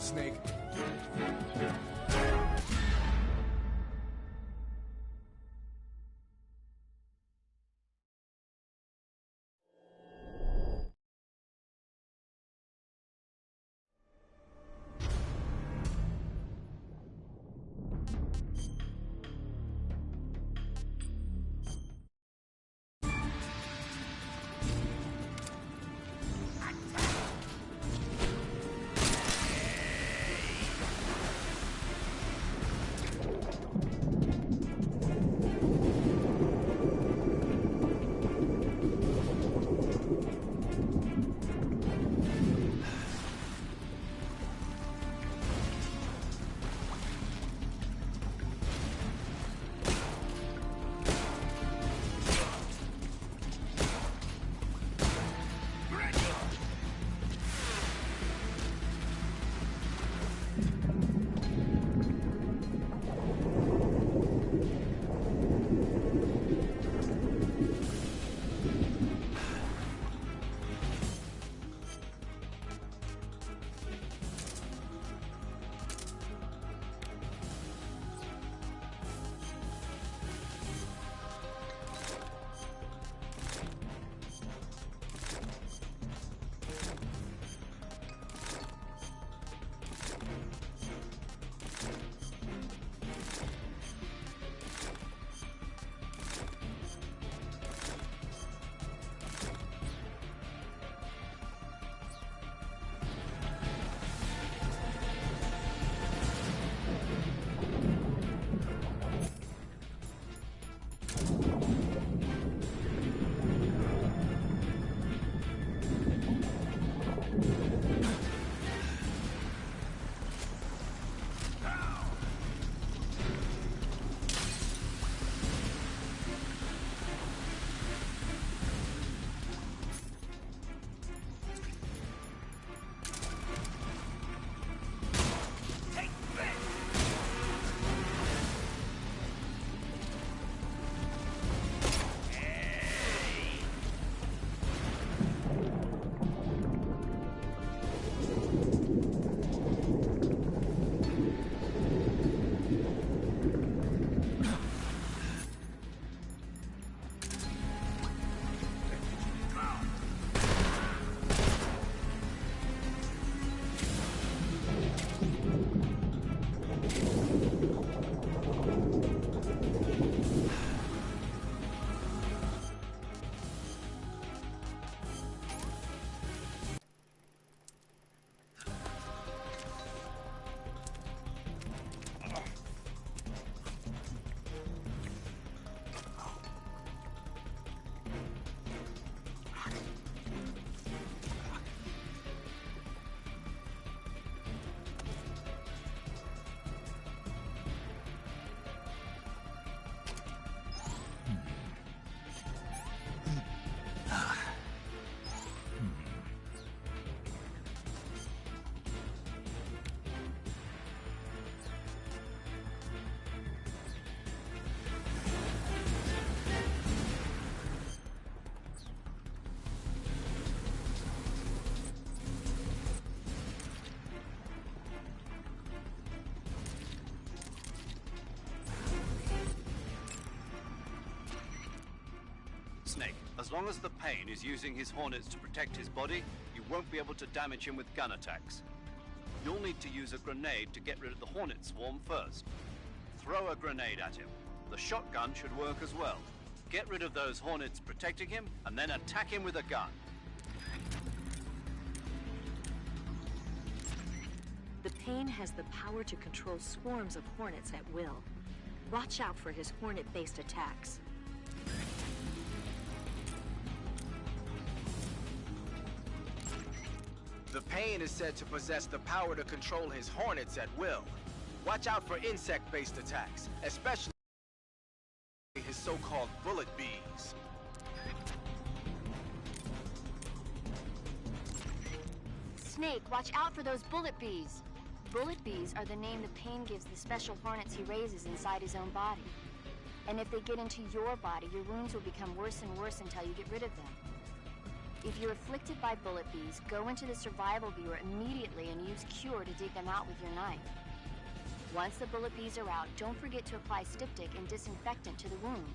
Snake. Snake, as long as the Pain is using his Hornets to protect his body, you won't be able to damage him with gun attacks. You'll need to use a grenade to get rid of the Hornet swarm first. Throw a grenade at him. The shotgun should work as well. Get rid of those Hornets protecting him, and then attack him with a gun. The Pain has the power to control swarms of Hornets at will. Watch out for his Hornet-based attacks. The Pain is said to possess the power to control his Hornets at will. Watch out for insect-based attacks, especially his so-called bullet bees. Snake, watch out for those bullet bees. Bullet bees are the name the Pain gives the special Hornets he raises inside his own body. And if they get into your body, your wounds will become worse and worse until you get rid of them. If you're afflicted by bullet bees, go into the survival viewer immediately and use Cure to dig them out with your knife. Once the bullet bees are out, don't forget to apply styptic and disinfectant to the wound.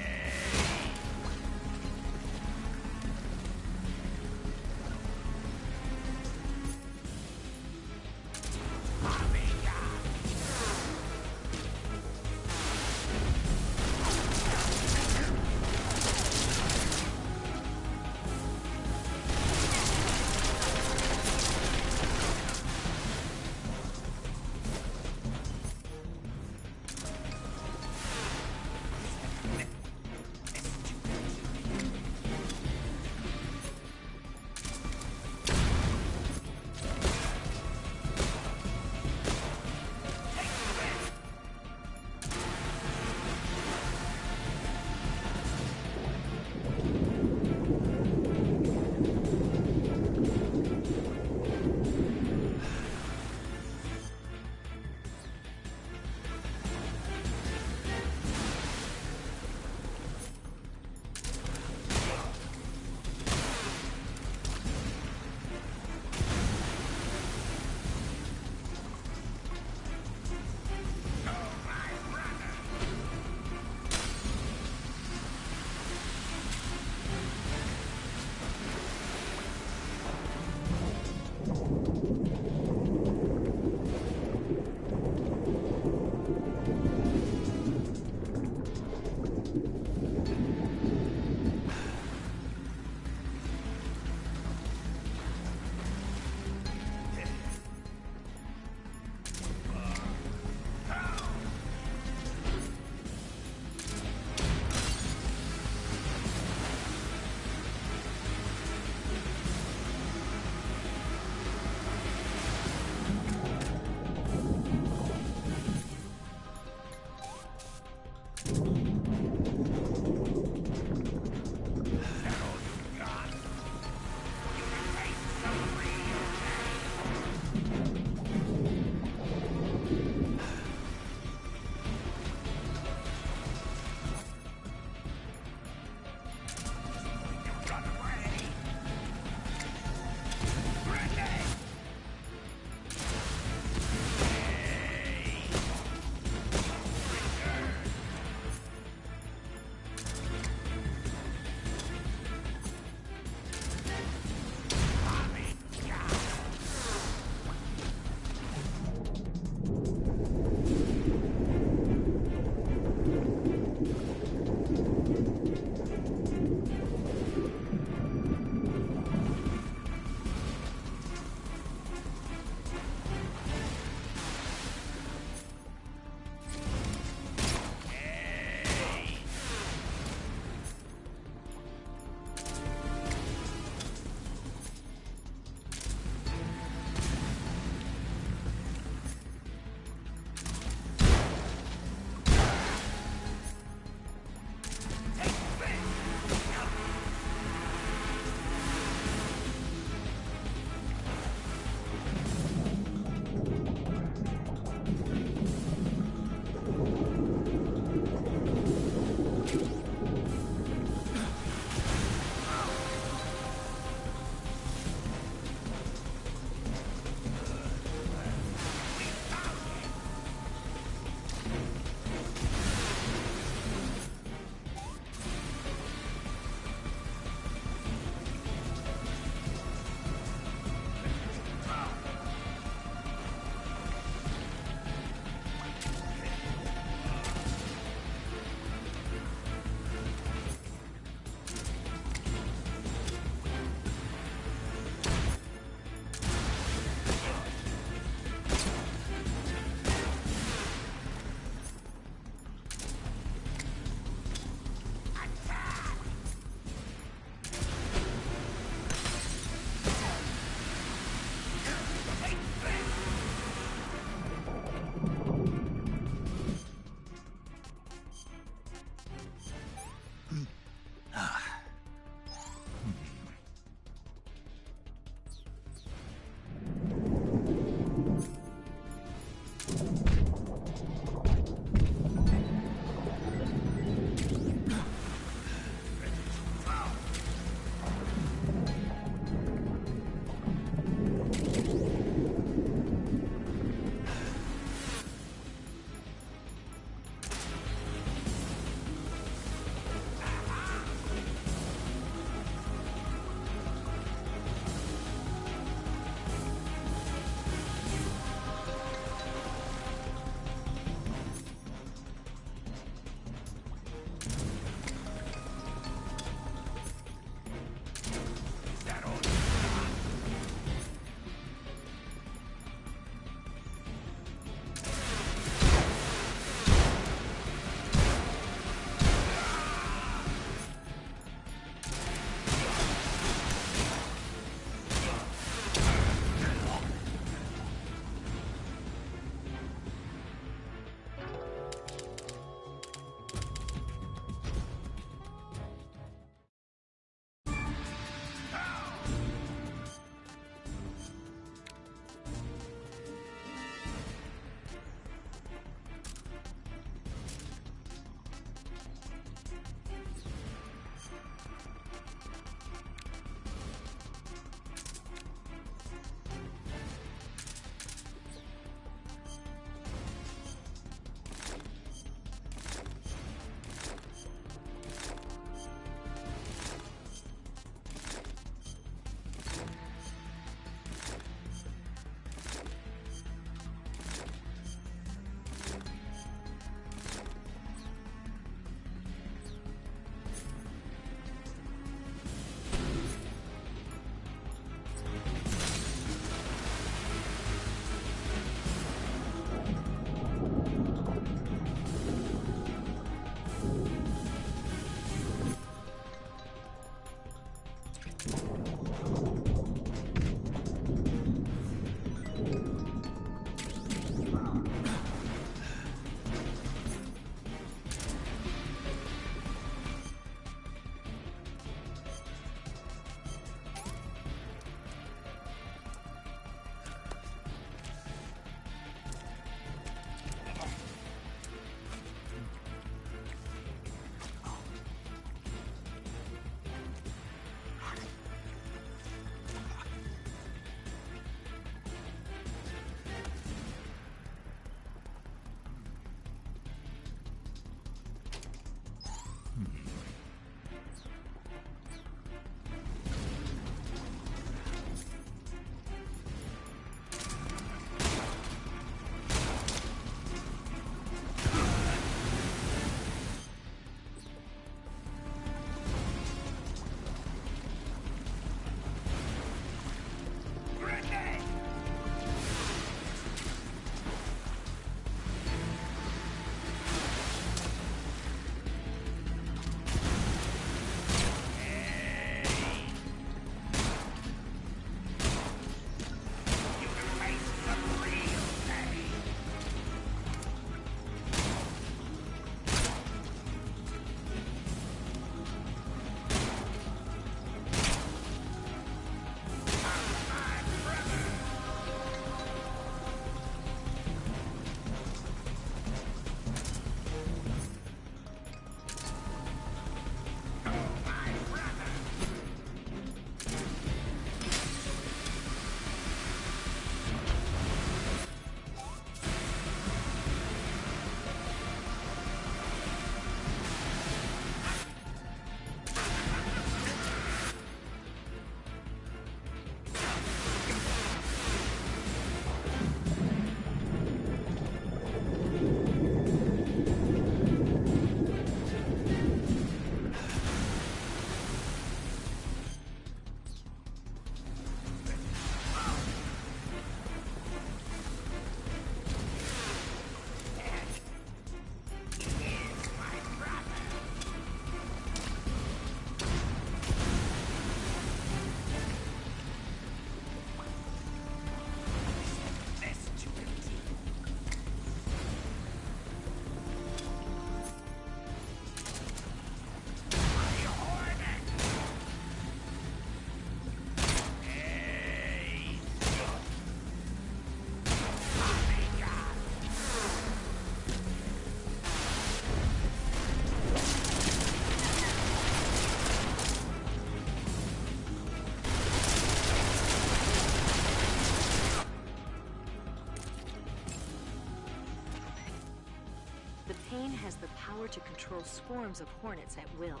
has the power to control swarms of hornets at will.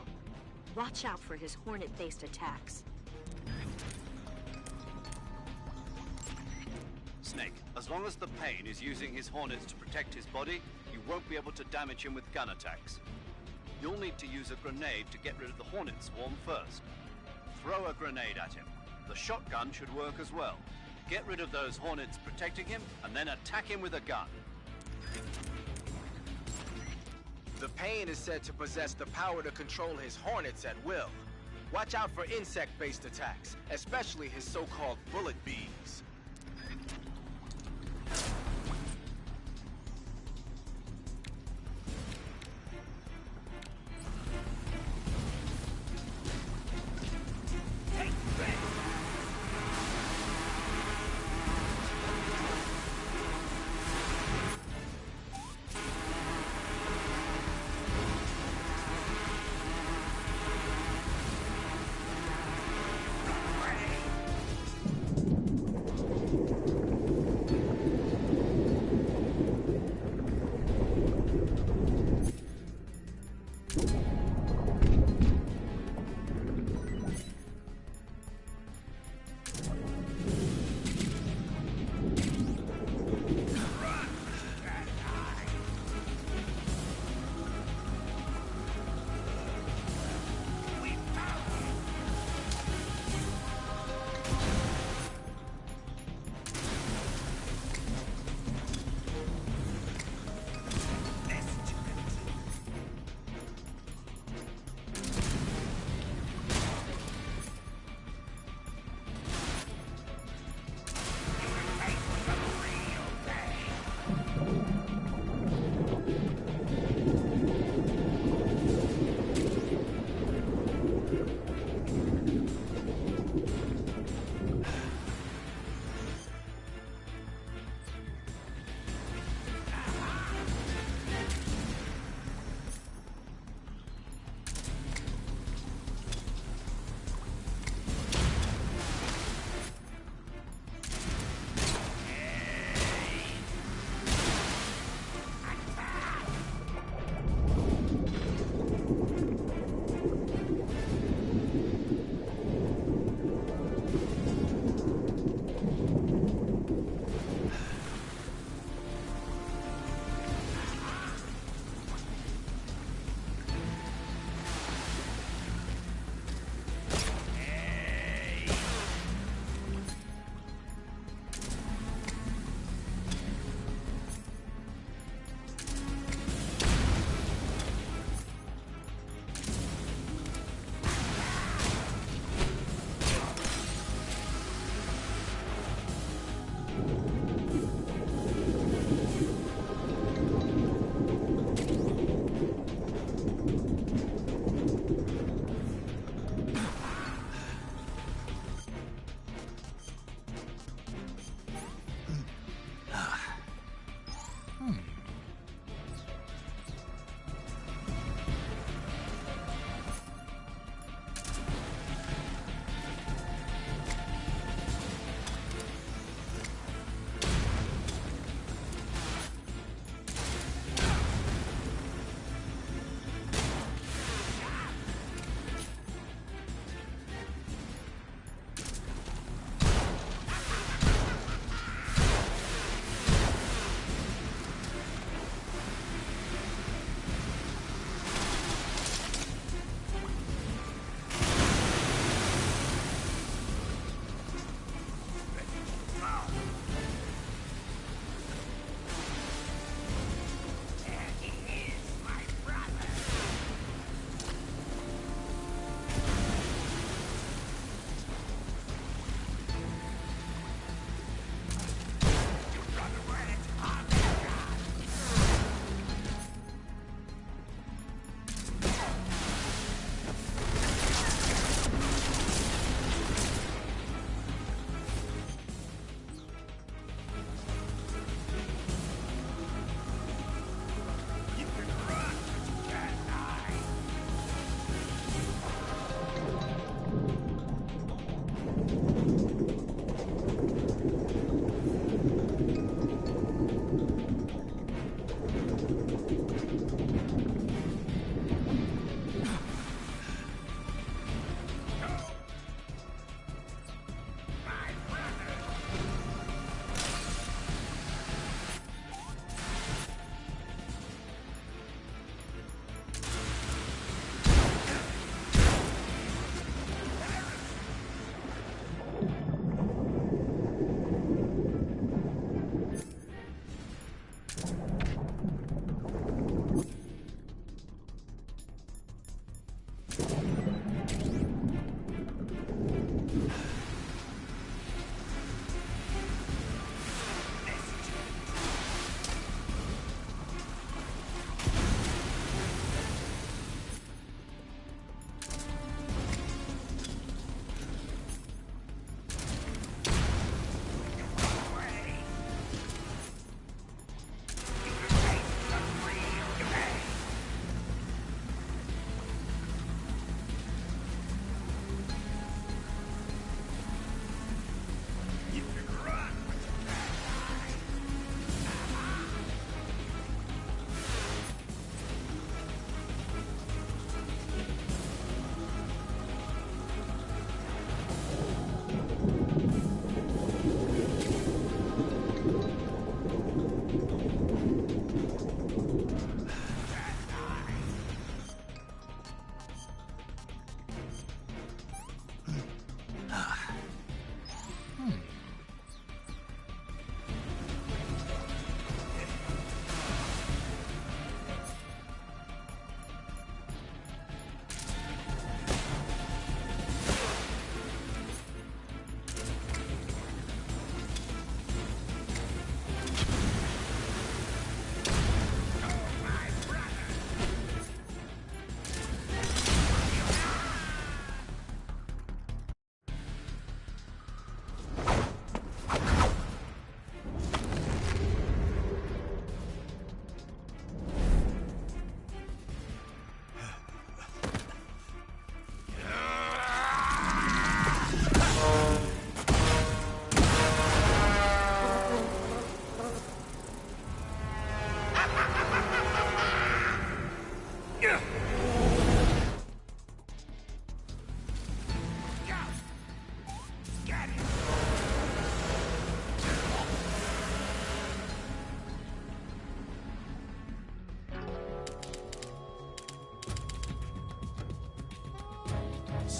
Watch out for his hornet-based attacks. Snake, as long as the Pain is using his hornets to protect his body, you won't be able to damage him with gun attacks. You'll need to use a grenade to get rid of the hornet swarm first. Throw a grenade at him. The shotgun should work as well. Get rid of those hornets protecting him, and then attack him with a gun. The Pain is said to possess the power to control his hornets at will. Watch out for insect-based attacks, especially his so-called bullet bees.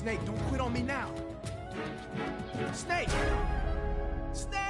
Snake, don't quit on me now. Snake! Snake!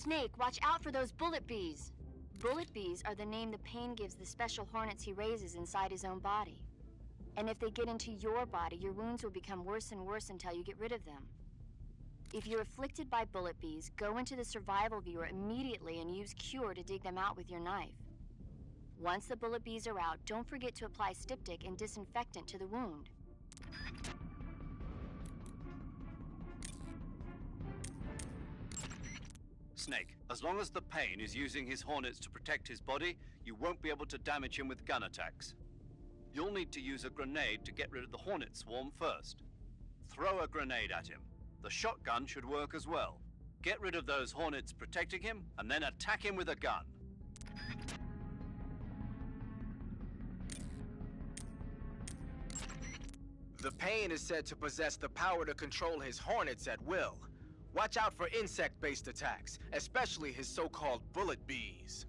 Snake, watch out for those bullet bees. Bullet bees are the name the Pain gives the special hornets he raises inside his own body. And if they get into your body, your wounds will become worse and worse until you get rid of them. If you're afflicted by bullet bees, go into the survival viewer immediately and use Cure to dig them out with your knife. Once the bullet bees are out, don't forget to apply styptic and disinfectant to the wound. Snake, as long as the Pain is using his hornets to protect his body, you won't be able to damage him with gun attacks. You'll need to use a grenade to get rid of the hornet swarm first. Throw a grenade at him. The shotgun should work as well. Get rid of those hornets protecting him, and then attack him with a gun. The Pain is said to possess the power to control his hornets at will. Watch out for insect-based attacks, especially his so-called bullet bees.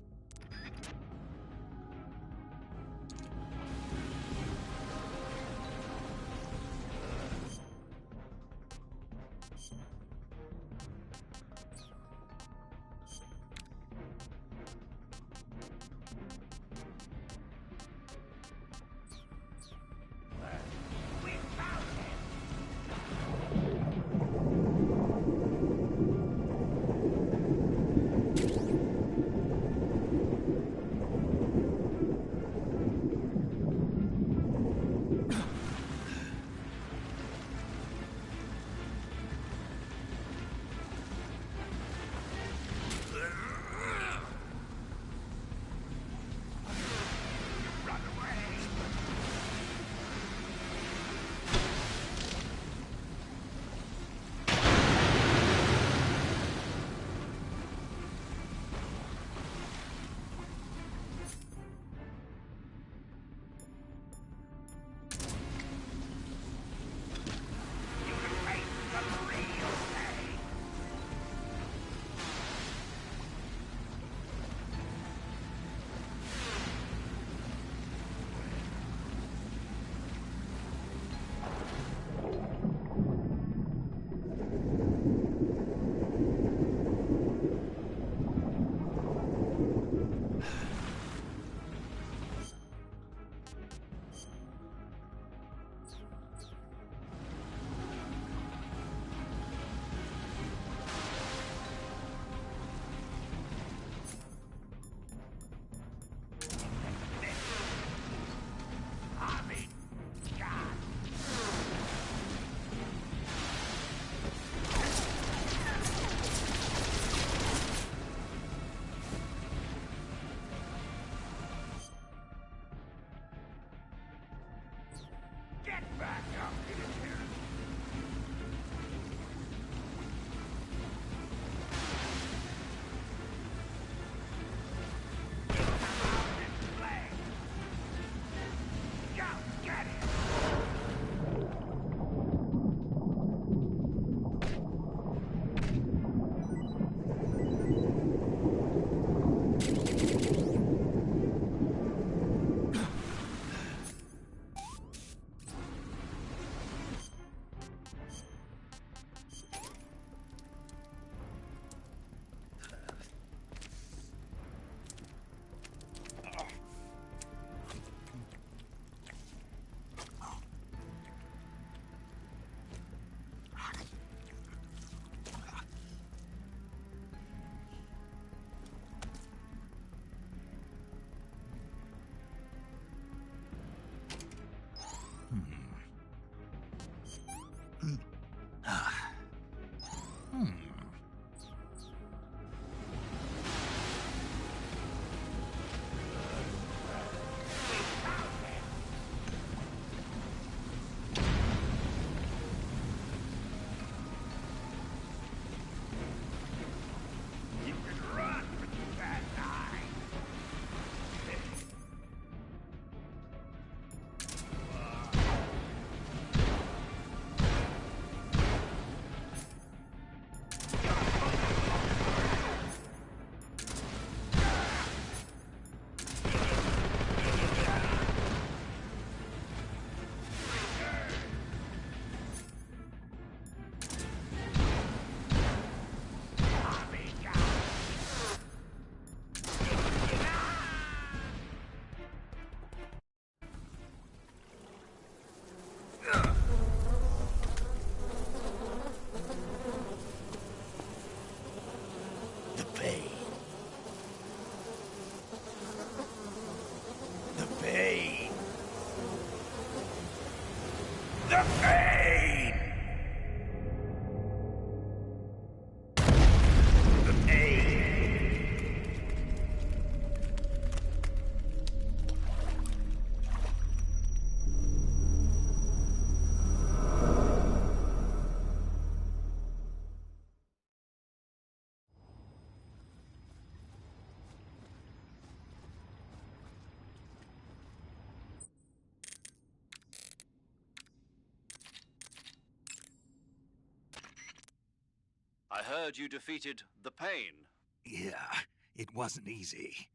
I heard you defeated the Pain. Yeah, it wasn't easy.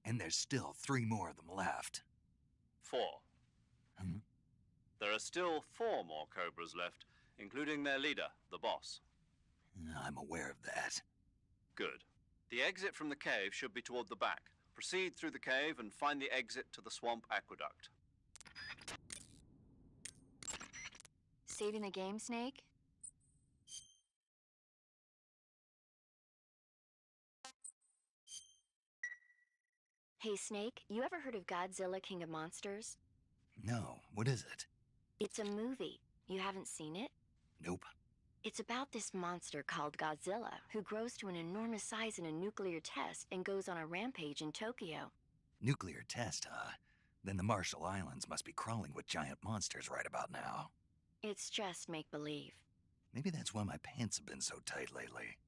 And there's still 3 more of them left. 4. Hmm? There are still 4 more Cobras left, including their leader, the boss. I'm aware of that. Good. The exit from the cave should be toward the back. Proceed through the cave and find the exit to the swamp aqueduct. Saving the game, Snake? Hey, Snake, you ever heard of Godzilla, King of Monsters? No, what is it? It's a movie. You haven't seen it? Nope. It's about this monster called Godzilla, who grows to an enormous size in a nuclear test and goes on a rampage in Tokyo. Nuclear test, huh? Then the Marshall Islands must be crawling with giant monsters right about now. It's just make-believe. Maybe that's why my pants have been so tight lately.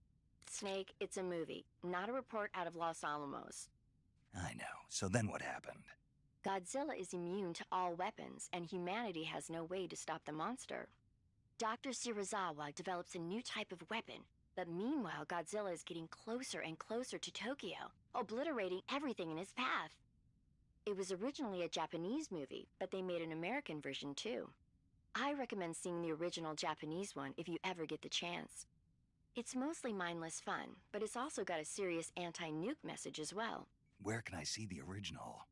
Snake, it's a movie, not a report out of Los Alamos. I know. So then what happened? Godzilla is immune to all weapons, and humanity has no way to stop the monster. Dr. Shirazawa develops a new type of weapon, but meanwhile Godzilla is getting closer and closer to Tokyo, obliterating everything in his path. It was originally a Japanese movie, but they made an American version too. I recommend seeing the original Japanese one if you ever get the chance. It's mostly mindless fun, but it's also got a serious anti-nuke message as well. Where can I see the original?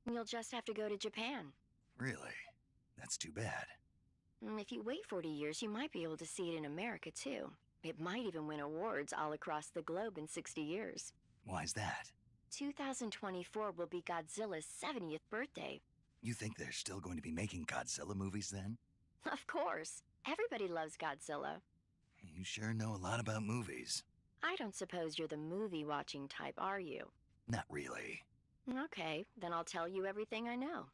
You'll just have to go to Japan. Really? That's too bad. If you wait 40 years, you might be able to see it in America too. It might even win awards all across the globe in 60 years. Why's that? 2024 will be Godzilla's 70th birthday. You think they're still going to be making Godzilla movies then? Of course. Everybody loves Godzilla. You sure know a lot about movies. I don't suppose you're the movie-watching type, are you? Not really. Okay, then I'll tell you everything I know.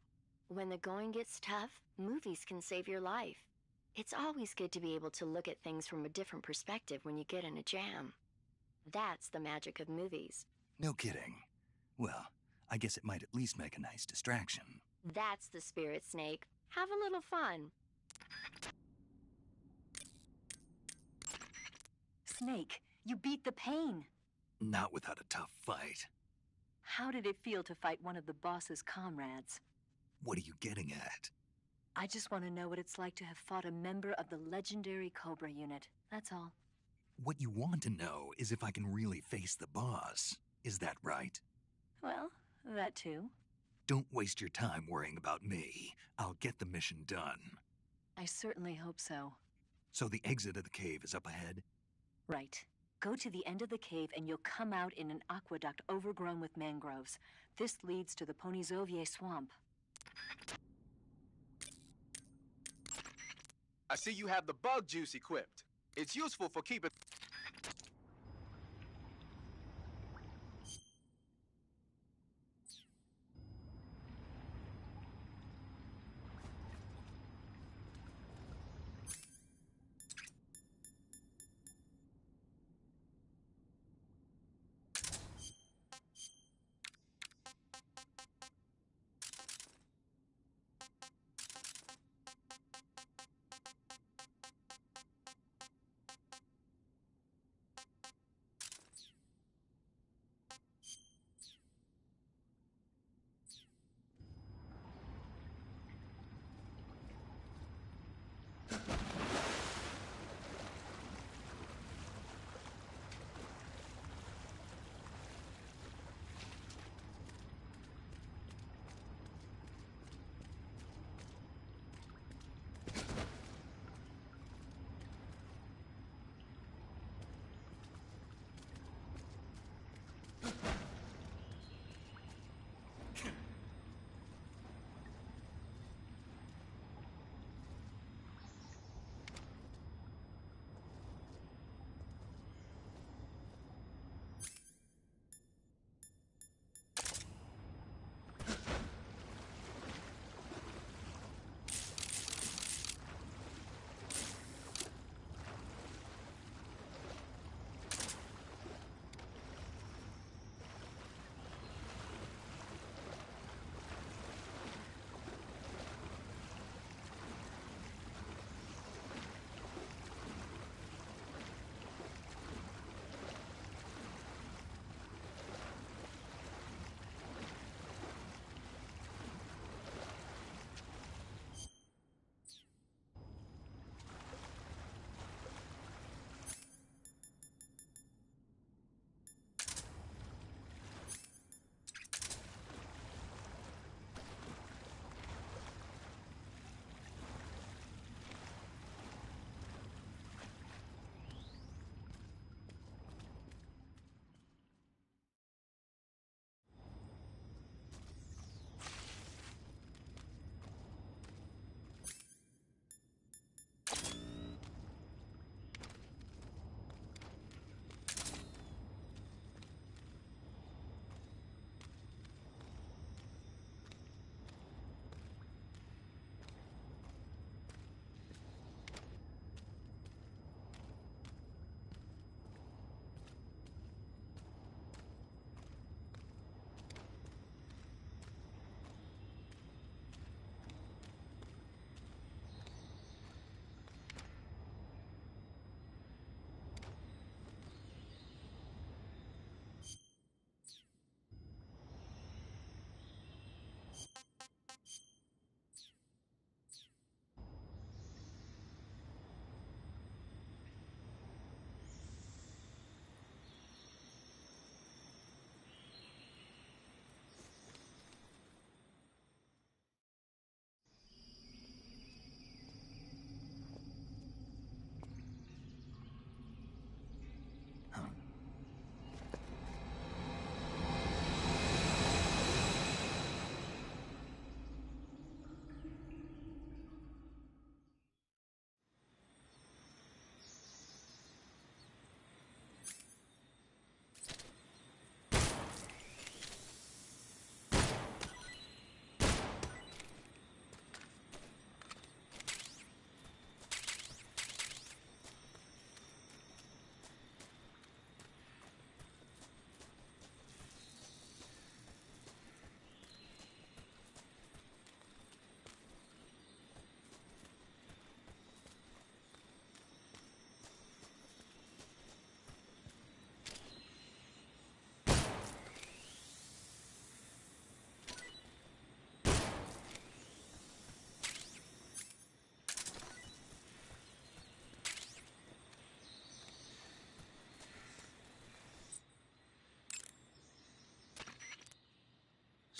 When the going gets tough, movies can save your life. It's always good to be able to look at things from a different perspective when you get in a jam. That's the magic of movies. No kidding. Well, I guess it might at least make a nice distraction. That's the spirit, Snake. Have a little fun. Snake, you beat the Pain. Not without a tough fight. How did it feel to fight one of the boss's comrades? What are you getting at? I just want to know what it's like to have fought a member of the legendary Cobra unit. That's all. What you want to know is if I can really face the boss. Is that right? Well, that too. Don't waste your time worrying about me. I'll get the mission done. I certainly hope so. So the exit of the cave is up ahead? Right. Go to the end of the cave and you'll come out in an aqueduct overgrown with mangroves. This leads to the Ponizovier swamp. I see you have the bug juice equipped. It's useful for keeping...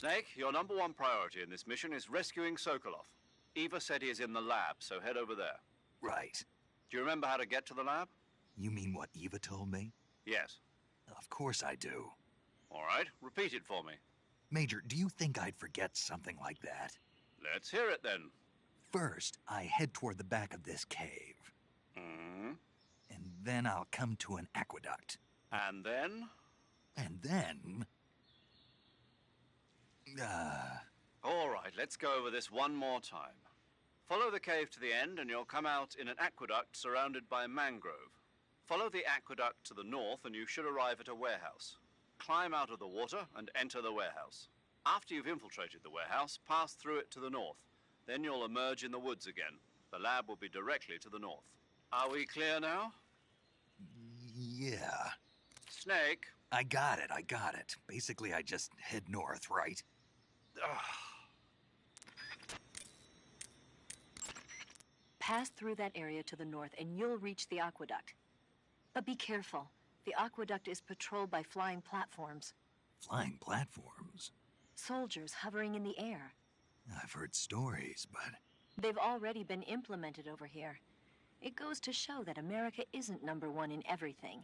Snake, your number one priority in this mission is rescuing Sokolov. Eva said he is in the lab, so head over there. Right. Do you remember how to get to the lab? You mean what Eva told me? Yes. Of course I do. All right, repeat it for me. Major, do you think I'd forget something like that? Let's hear it then. First, I head toward the back of this cave. Hmm? And then I'll come to an aqueduct. And then? And then... All right, let's go over this one more time. Follow the cave to the end and you'll come out in an aqueduct surrounded by mangrove. Follow the aqueduct to the north and you should arrive at a warehouse. Climb out of the water and enter the warehouse. After you've infiltrated the warehouse, pass through it to the north. Then you'll emerge in the woods again. The lab will be directly to the north. Are we clear now? Yeah. Snake. I got it. Basically, I just head north, right? Pass through that area to the north and you'll reach the aqueduct. But be careful. The aqueduct is patrolled by flying platforms. Flying platforms? Soldiers hovering in the air. I've heard stories, but... They've already been implemented over here. It goes to show that America isn't number one in everything.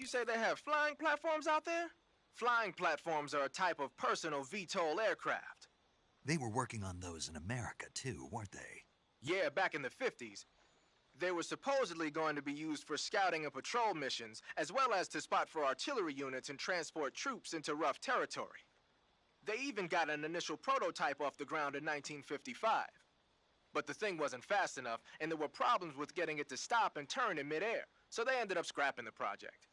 You say they have flying platforms out there? Flying platforms are a type of personal VTOL aircraft. They were working on those in America, too, weren't they? Yeah, back in the 50s. They were supposedly going to be used for scouting and patrol missions, as well as to spot for artillery units and transport troops into rough territory. They even got an initial prototype off the ground in 1955. But the thing wasn't fast enough, and there were problems with getting it to stop and turn in midair, so they ended up scrapping the project.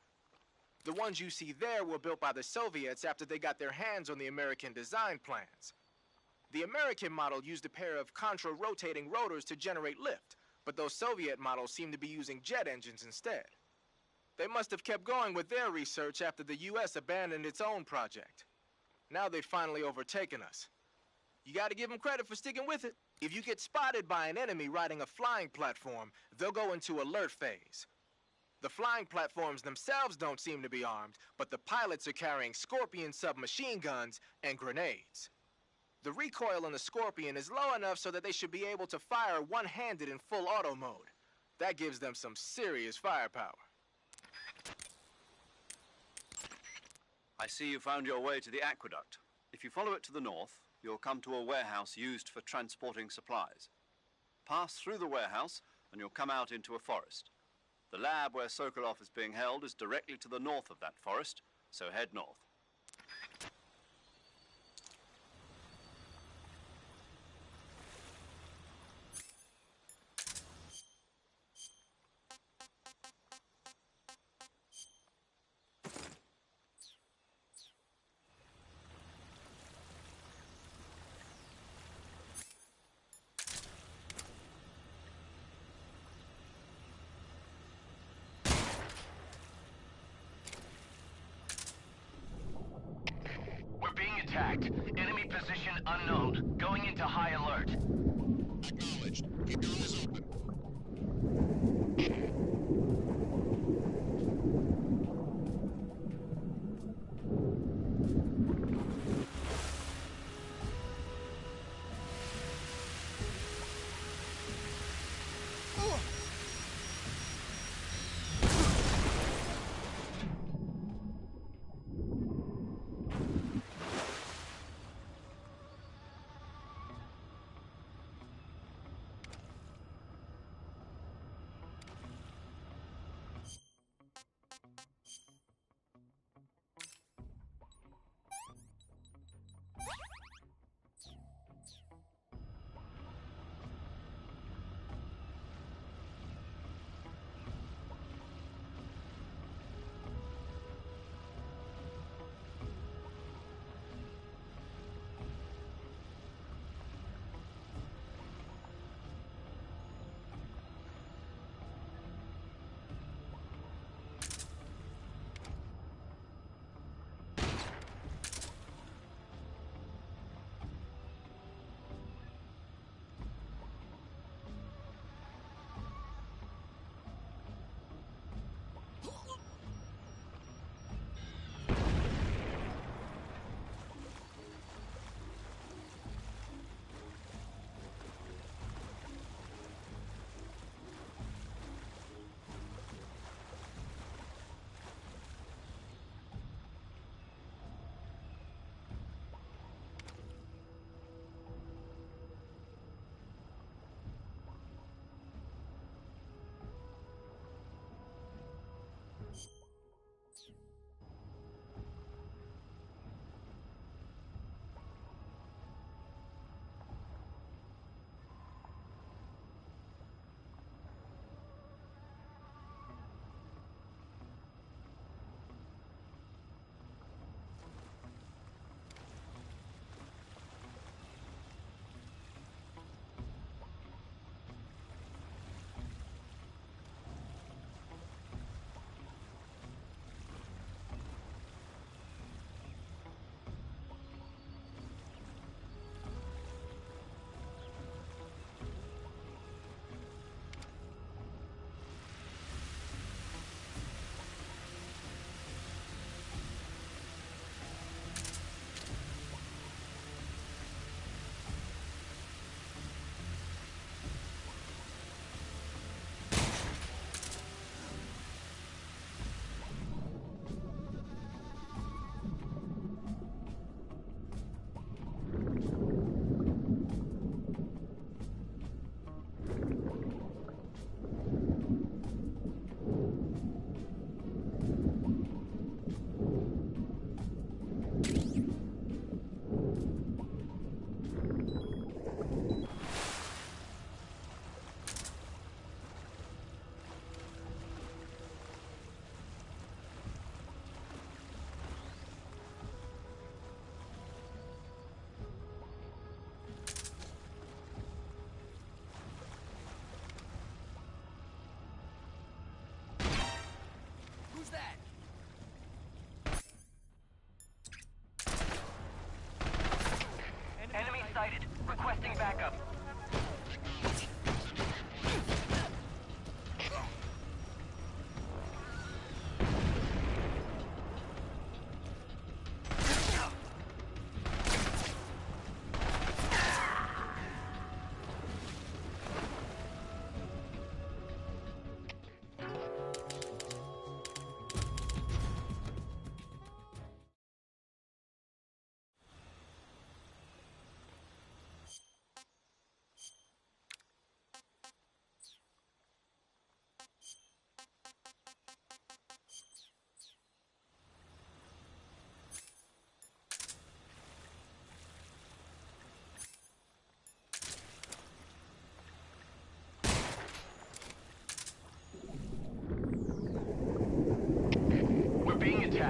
The ones you see there were built by the Soviets after they got their hands on the American design plans. The American model used a pair of contra-rotating rotors to generate lift, but those Soviet models seem to be using jet engines instead. They must have kept going with their research after the US abandoned its own project. Now they've finally overtaken us. You gotta give them credit for sticking with it. If you get spotted by an enemy riding a flying platform, they'll go into alert phase. The flying platforms themselves don't seem to be armed, but the pilots are carrying Scorpion submachine guns and grenades. The recoil on the Scorpion is low enough so that they should be able to fire one-handed in full auto mode. That gives them some serious firepower. I see you found your way to the aqueduct. If you follow it to the north, you'll come to a warehouse used for transporting supplies. Pass through the warehouse and you'll come out into a forest. The lab where Sokolov is being held is directly to the north of that forest, so head north.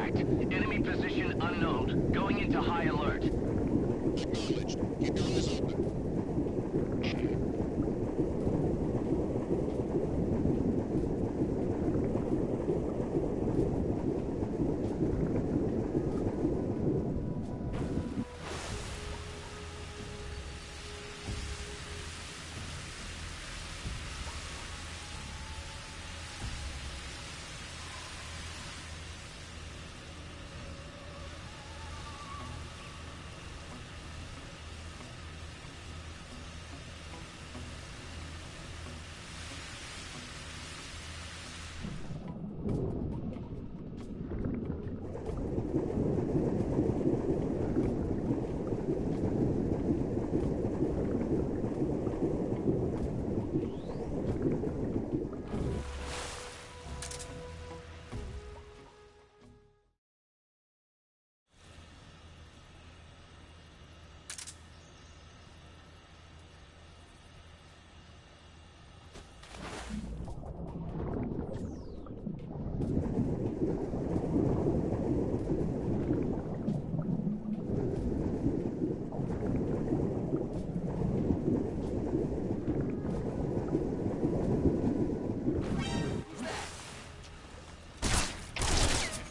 contact. Enemy position unknown. Going into high alert. Acknowledged. Keep your eyes open.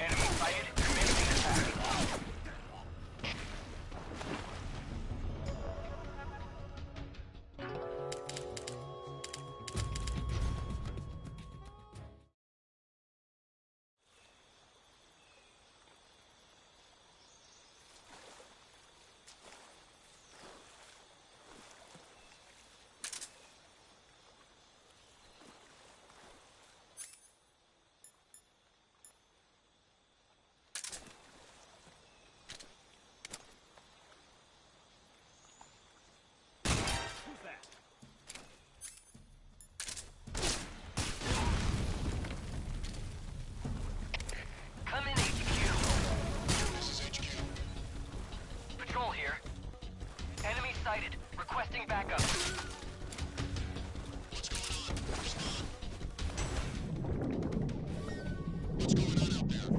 Enemy sighted. Commencing attack. Who's that? Come in, HQ. This is HQ. Patrol here. Enemy sighted. Requesting backup. What's going on? Respond. What's going on out there?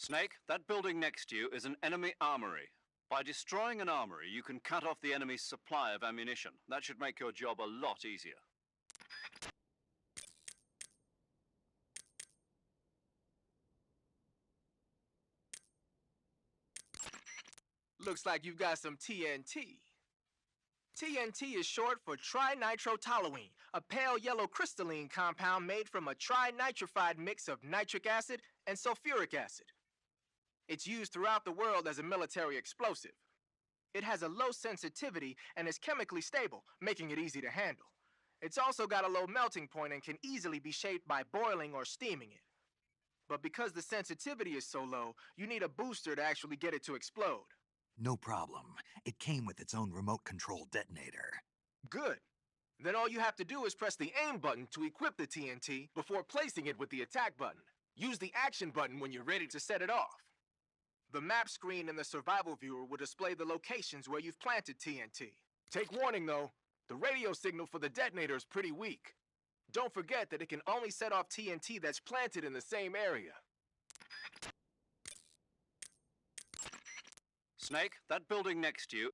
Snake, that building next to you is an enemy armory. By destroying an armory, you can cut off the enemy's supply of ammunition. That should make your job a lot easier. Looks like you've got some TNT. TNT is short for trinitrotoluene, a pale yellow crystalline compound made from a trinitrified mix of nitric acid and sulfuric acid. It's used throughout the world as a military explosive. It has a low sensitivity and is chemically stable, making it easy to handle. It's also got a low melting point and can easily be shaped by boiling or steaming it. But because the sensitivity is so low, you need a booster to actually get it to explode. No problem. It came with its own remote control detonator. Good. Then all you have to do is press the aim button to equip the TNT before placing it with the attack button. Use the action button when you're ready to set it off. The map screen in the survival viewer will display the locations where you've planted TNT. Take warning though, the radio signal for the detonator is pretty weak. Don't forget that it can only set off TNT that's planted in the same area. Snake, that building next to you.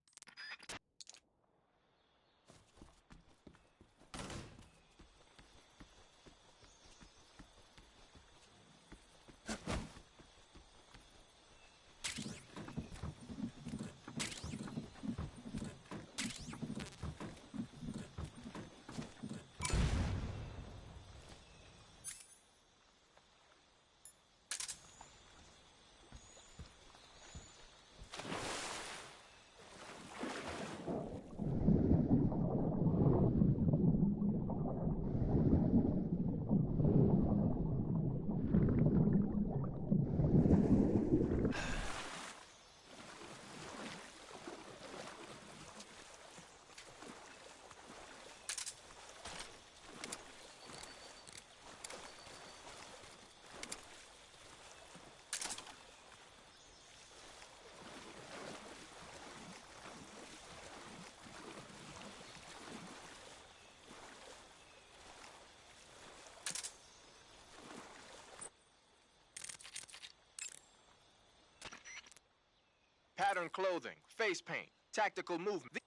Pattern clothing, face paint, tactical movement.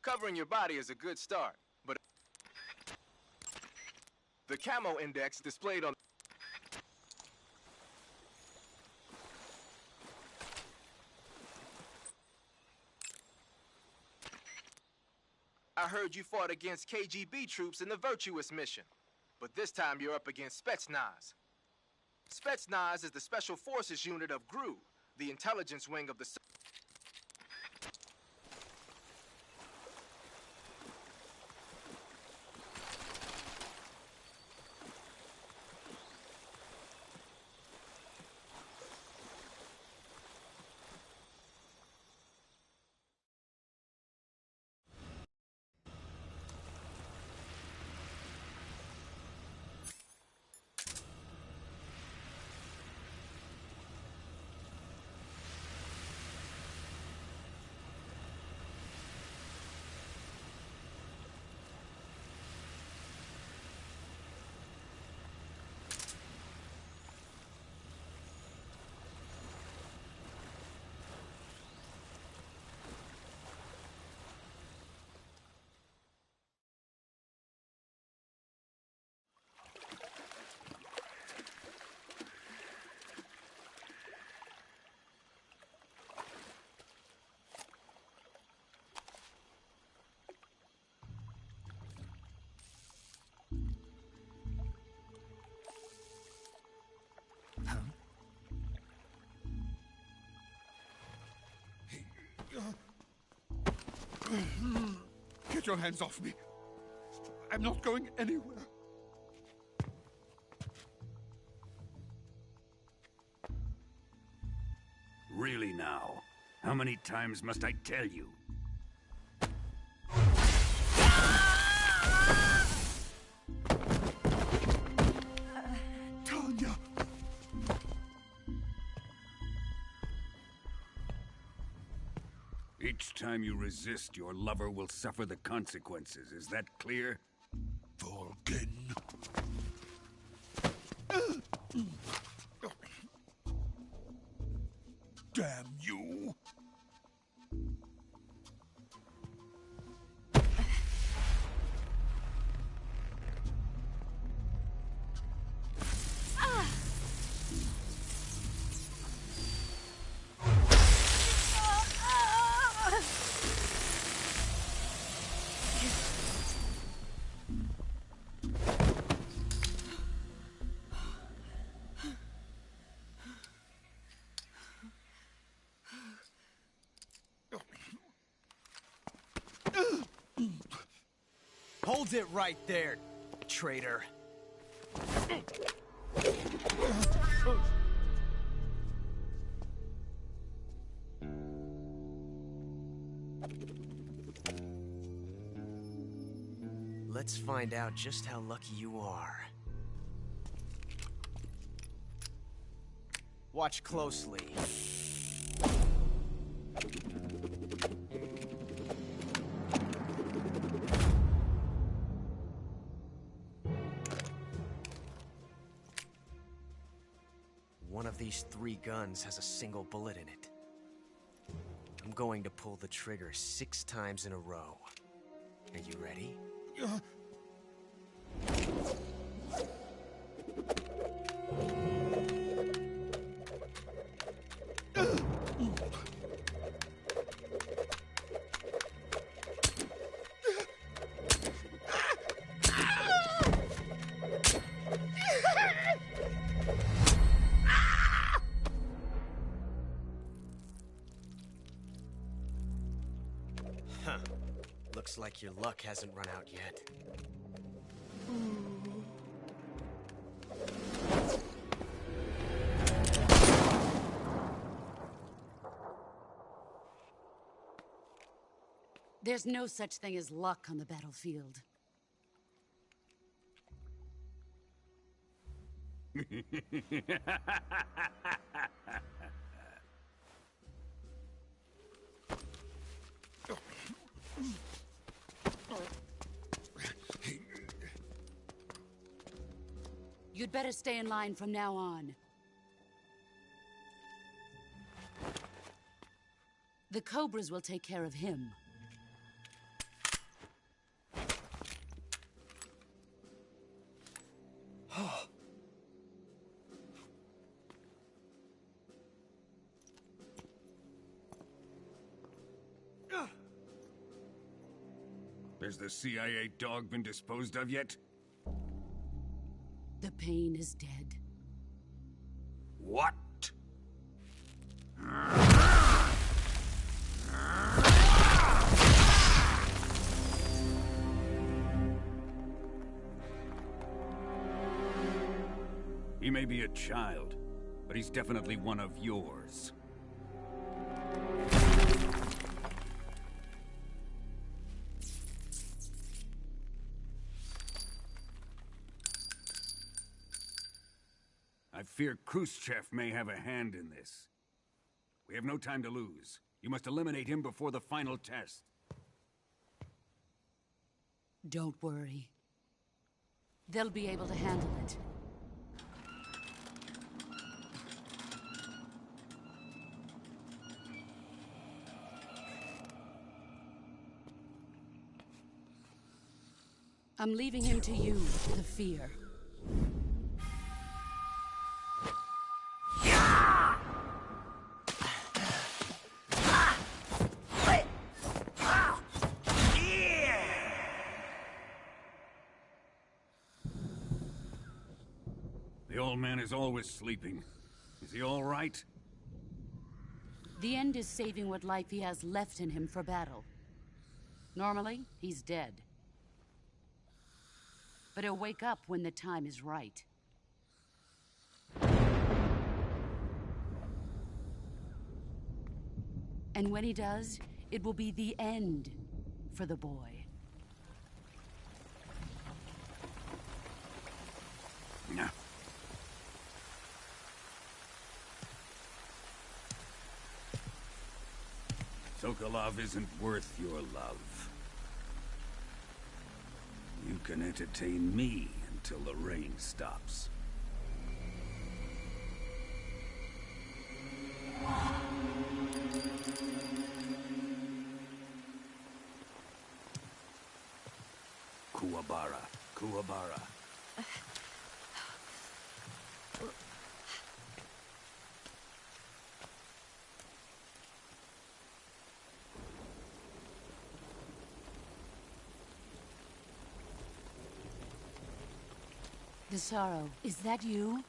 Covering your body is a good start, but the camo index displayed on I heard you fought against KGB troops in the Virtuous mission, but this time you're up against Spetsnaz. Spetsnaz is the Special Forces unit of GRU, the intelligence wing of the... Get your hands off me. I'm not going anywhere. Really now? How many times must I tell you? Tanya! Each time you resist, your lover will suffer the consequences. Is that clear? Volgin. Damn you! Hold it right there, traitor. let's find out just how lucky you are. Watch closely. One of these 3 guns has a single bullet in it. I'm going to pull the trigger 6 times in a row. Are you ready? Huh. Looks like your luck hasn't run out yet. There's no such thing as luck on the battlefield. You'd better stay in line from now on. The Cobras will take care of him. Has the CIA dog been disposed of yet? The Pain is dead. What? He may be a child, but he's definitely one of yours. I fear Khrushchev may have a hand in this. We have no time to lose. You must eliminate him before the final test. Don't worry. They'll be able to handle it. I'm leaving him to you, the fear. The old man is always sleeping. Is he all right? The end is saving what life he has left in him for battle. Normally, he's dead. But he'll wake up when the time is right. And when he does, it will be the end for the boy. No. Sokolov isn't worth your love. You can entertain me until the rain stops. Kuwabara, Kuwabara. The Sorrow, is that you?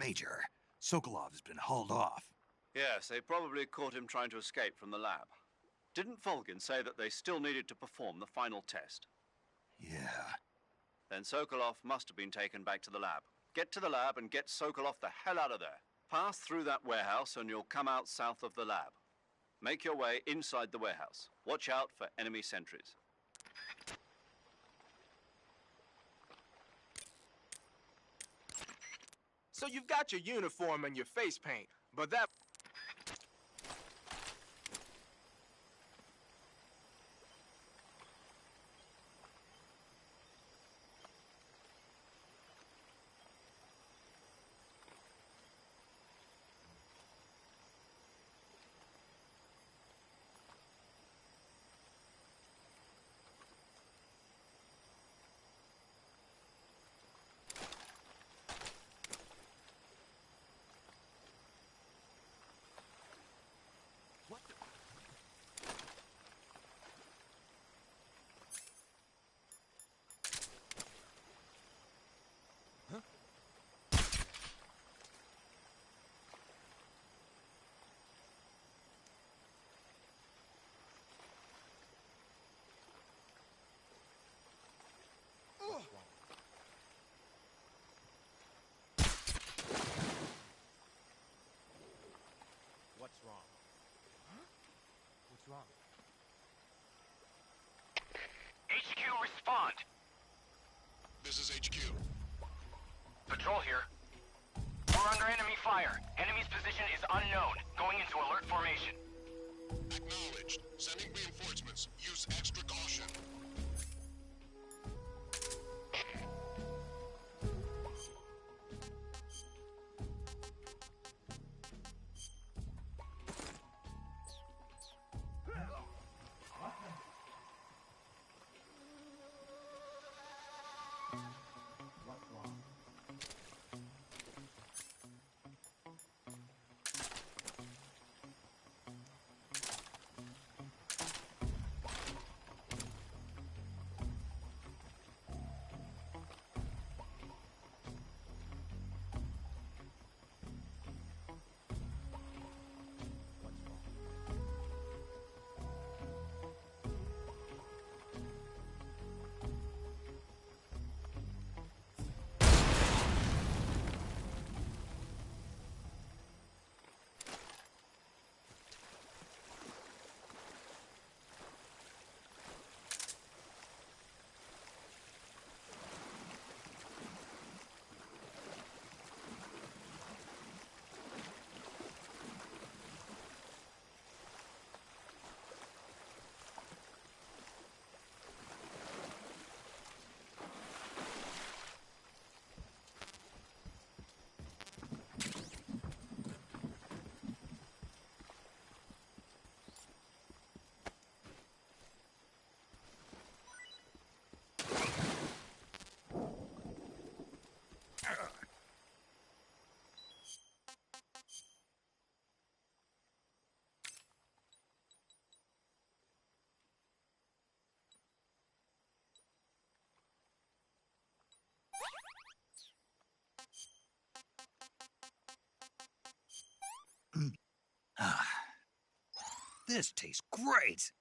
Major, Sokolov's been hauled off. Yes, they probably caught him trying to escape from the lab. Didn't Volgin say that they still needed to perform the final test? Yeah. Then Sokolov must have been taken back to the lab. Get to the lab and get Sokolov the hell out of there. Pass through that warehouse and you'll come out south of the lab. Make your way inside the warehouse. Watch out for enemy sentries. So you've got your uniform and your face paint, but that... What's wrong? Huh? What's wrong? HQ, respond! This is HQ. Patrol here. We're under enemy fire. Enemy's position is unknown. Going into alert formation. Acknowledged. Sending reinforcements. Use extra caution. This tastes great!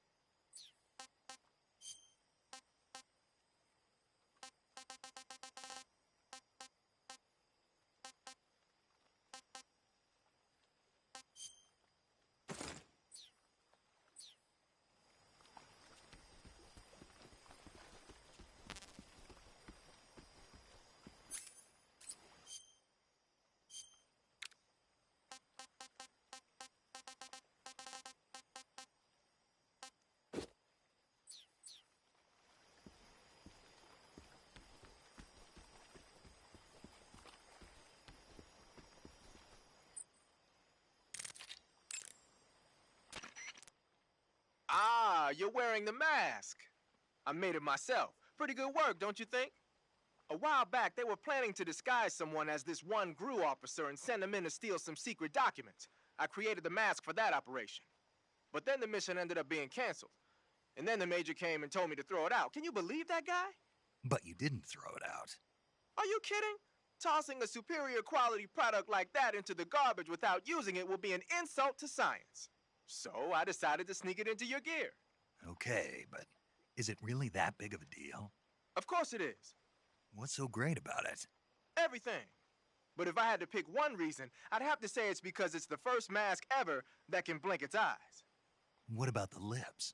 Ah, you're wearing the mask. I made it myself. Pretty good work, don't you think? A while back, they were planning to disguise someone as this one GRU officer and send him in to steal some secret documents. I created the mask for that operation. But then the mission ended up being canceled. And then the Major came and told me to throw it out. Can you believe that guy? But you didn't throw it out. Are you kidding? Tossing a superior quality product like that into the garbage without using it will be an insult to science. So I decided to sneak it into your gear. Okay, but is it really that big of a deal? Of course it is. What's so great about it? Everything. But if I had to pick one reason, I'd have to say it's because it's the first mask ever that can blink its eyes. What about the lips?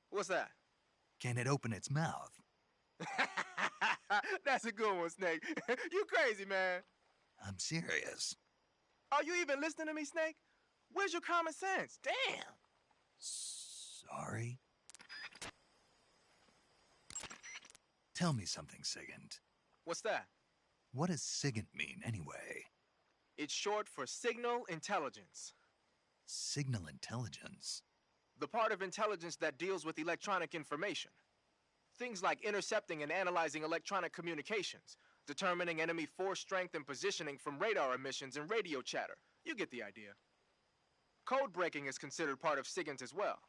What's that? Can it open its mouth? That's a good one, Snake. You crazy, man. I'm serious. Are you even listening to me, Snake? Where's your common sense? Damn. Sorry. Tell me something, Sigint. What's that? What does Sigint mean, anyway? It's short for signal intelligence. Signal intelligence? The part of intelligence that deals with electronic information. Things like intercepting and analyzing electronic communications, determining enemy force strength and positioning from radar emissions and radio chatter. You get the idea. Code breaking is considered part of SIGINT as well.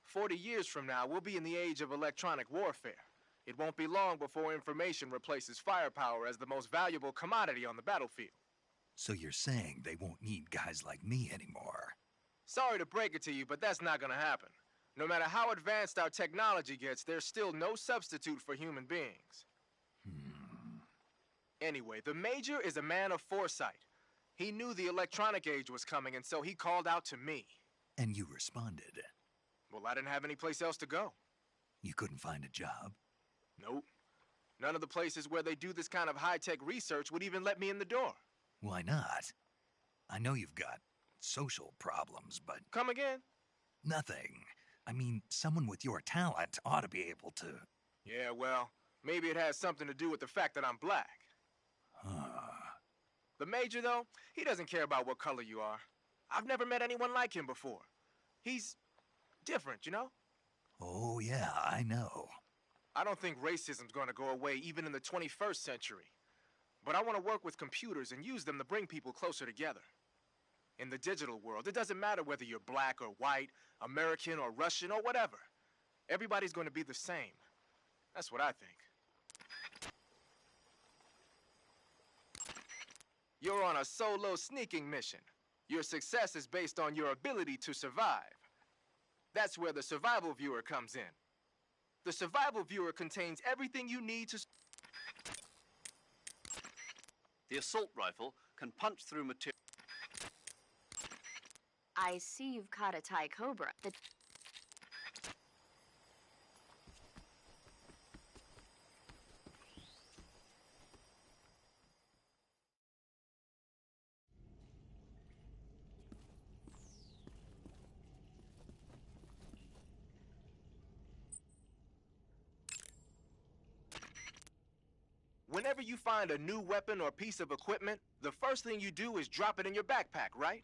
40 years from now, we'll be in the age of electronic warfare. It won't be long before information replaces firepower as the most valuable commodity on the battlefield. So you're saying they won't need guys like me anymore? Sorry to break it to you, but that's not gonna happen. No matter how advanced our technology gets, there's still no substitute for human beings. Anyway, the Major is a man of foresight. He knew the electronic age was coming, and so he called out to me. And you responded? Well, I didn't have any place else to go. You couldn't find a job? Nope. None of the places where they do this kind of high-tech research would even let me in the door. Why not? I know you've got social problems, but... Come again? Nothing. I mean, someone with your talent ought to be able to... Yeah, well, maybe it has something to do with the fact that I'm black. The Major, though, he doesn't care about what color you are. I've never met anyone like him before. He's different, you know? Oh, yeah, I know. I don't think racism's gonna go away even in the 21st century. But I want to work with computers and use them to bring people closer together. In the digital world, it doesn't matter whether you're black or white, American or Russian or whatever. Everybody's going to be the same. That's what I think. You're on a solo sneaking mission. Your success is based on your ability to survive. That's where the survival viewer comes in. The survival viewer contains everything you need to... The assault rifle can punch through material. I see you've caught a Thai Cobra. Whenever you find a new weapon or piece of equipment, the first thing you do is drop it in your backpack, right?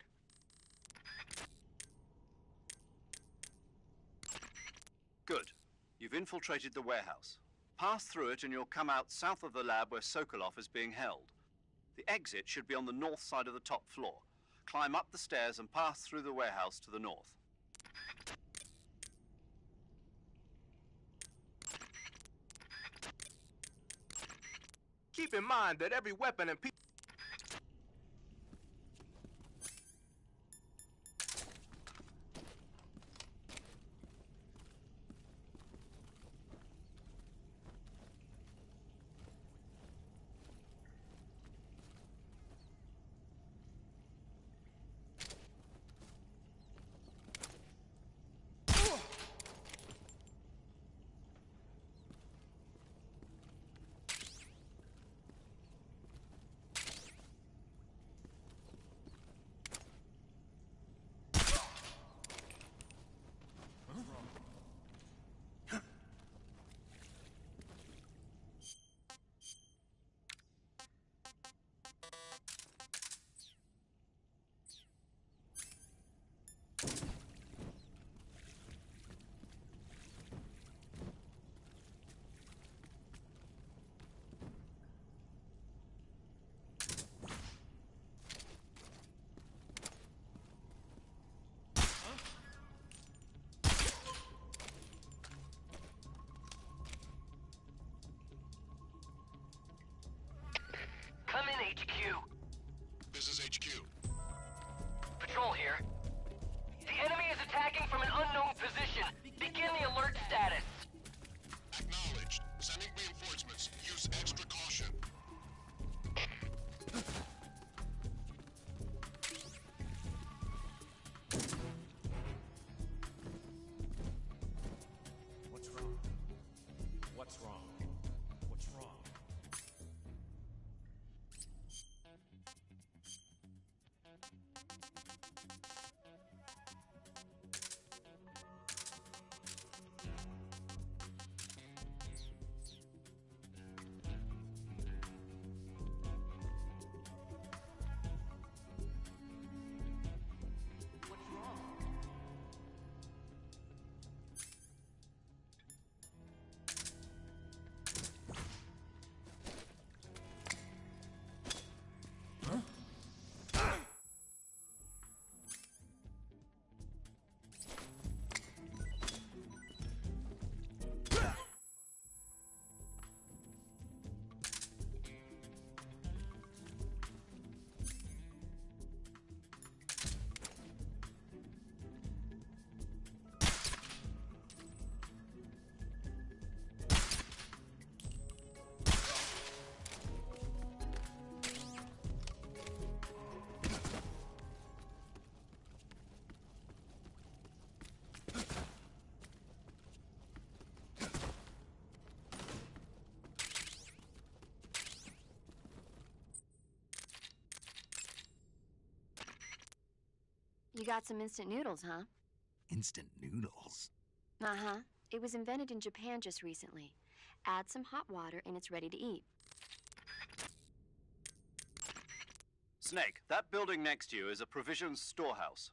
Good. You've infiltrated the warehouse. Pass through it and you'll come out south of the lab where Sokolov is being held. The exit should be on the north side of the top floor. Climb up the stairs and pass through the warehouse to the north. Keep in mind that every weapon and piece... You got some instant noodles, huh? Instant noodles? Uh-huh. It was invented in Japan just recently. Add some hot water and it's ready to eat. Snake, that building next to you is a provisions storehouse.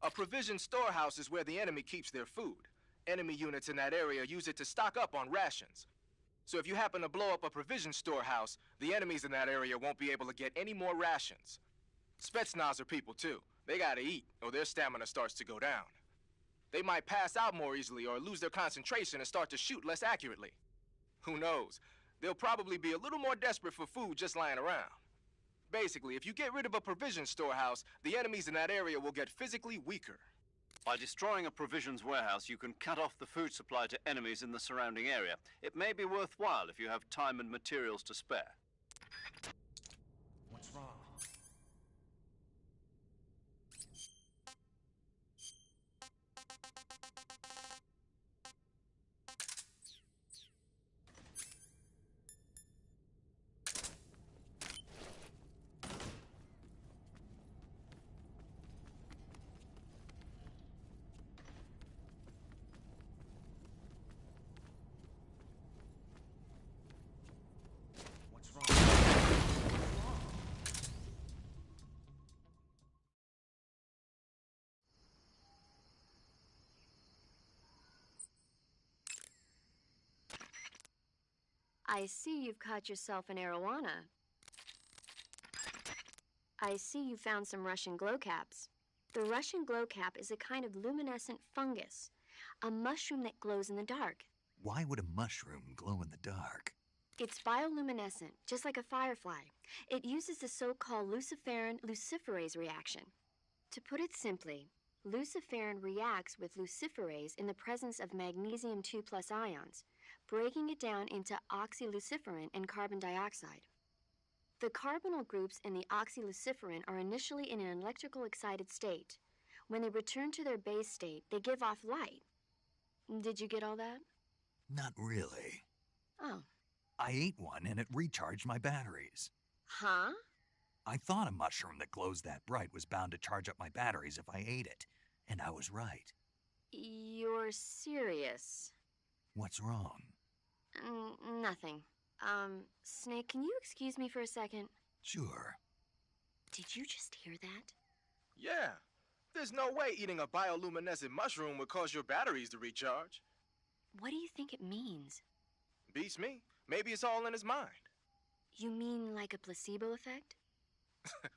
A provision storehouse is where the enemy keeps their food. Enemy units in that area use it to stock up on rations. So if you happen to blow up a provision storehouse, the enemies in that area won't be able to get any more rations. Spetsnaz are people too. They gotta eat, or their stamina starts to go down. They might pass out more easily or lose their concentration and start to shoot less accurately. Who knows? They'll probably be a little more desperate for food just lying around. Basically, if you get rid of a provision storehouse, the enemies in that area will get physically weaker. By destroying a provisions warehouse, you can cut off the food supply to enemies in the surrounding area. It may be worthwhile if you have time and materials to spare. What's wrong? I see you've caught yourself an arowana. I see you found some Russian glow caps. The Russian glow cap is a kind of luminescent fungus, a mushroom that glows in the dark. Why would a mushroom glow in the dark? It's bioluminescent, just like a firefly. It uses the so-called luciferin-luciferase reaction. To put it simply, luciferin reacts with luciferase in the presence of magnesium 2+ ions, breaking it down into oxyluciferin and carbon dioxide. The carbonyl groups in the oxyluciferin are initially in an electrical excited state. When they return to their base state, they give off light. Did you get all that? Not really. Oh. I ate one and it recharged my batteries. Huh? I thought a mushroom that glows that bright was bound to charge up my batteries if I ate it, and I was right. You're serious? What's wrong? Nothing. Snake, can you excuse me for a second? Sure. Did you just hear that? Yeah. There's no way eating a bioluminescent mushroom would cause your batteries to recharge. What do you think it means? Beats me. Maybe it's all in his mind. You mean like a placebo effect?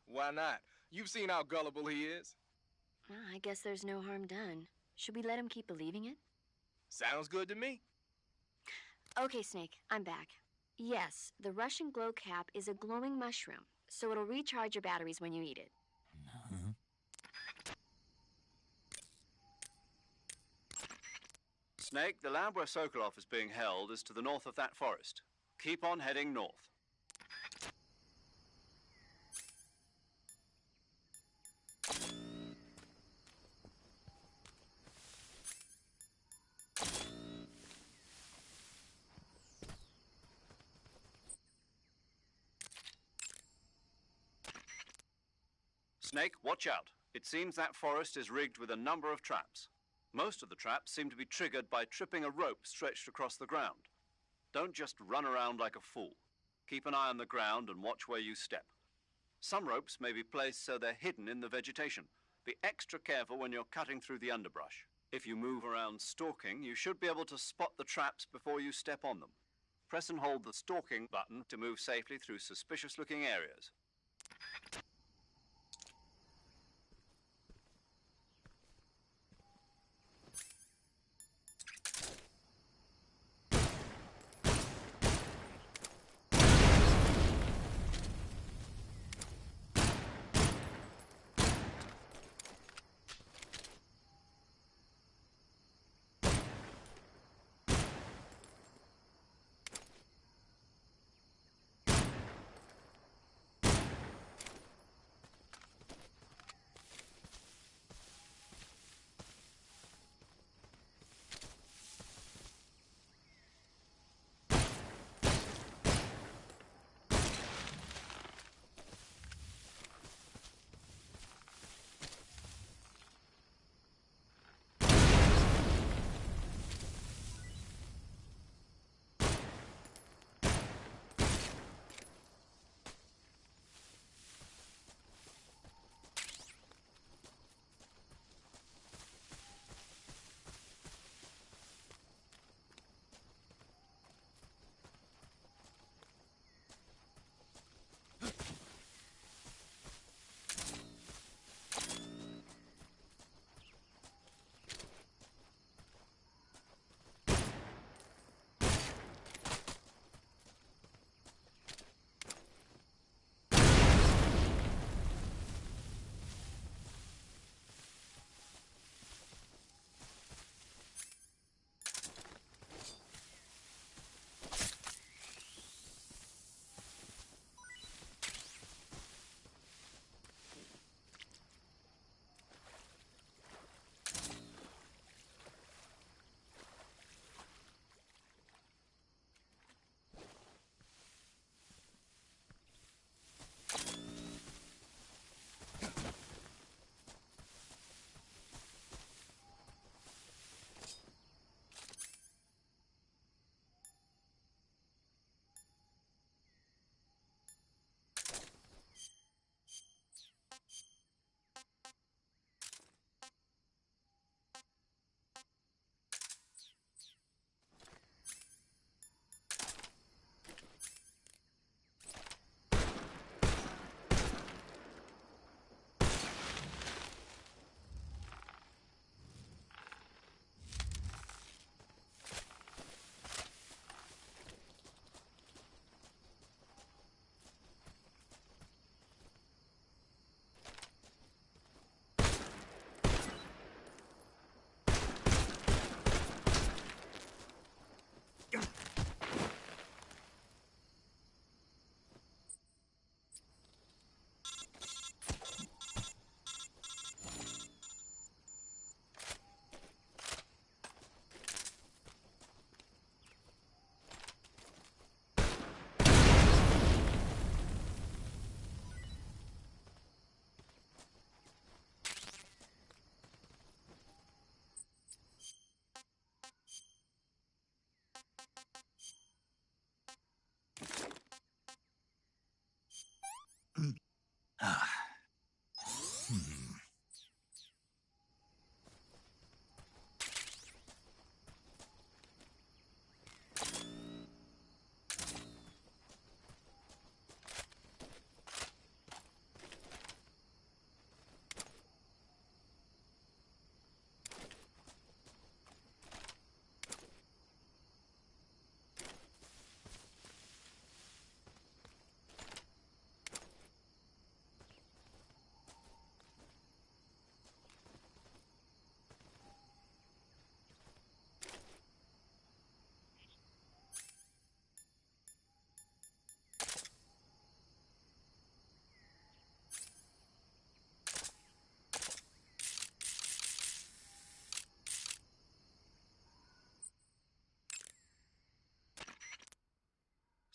Why not? You've seen how gullible he is. Well, I guess there's no harm done. Should we let him keep believing it? Sounds good to me. Okay, Snake, I'm back. Yes, the Russian glow cap is a glowing mushroom, so it'll recharge your batteries when you eat it. Snake, the lab where Sokolov is being held is to the north of that forest. Keep on heading north. Snake, watch out. It seems that forest is rigged with a number of traps. Most of the traps seem to be triggered by tripping a rope stretched across the ground. Don't just run around like a fool. Keep an eye on the ground and watch where you step. Some ropes may be placed so they're hidden in the vegetation. Be extra careful when you're cutting through the underbrush. If you move around stalking, you should be able to spot the traps before you step on them. Press and hold the stalking button to move safely through suspicious-looking areas.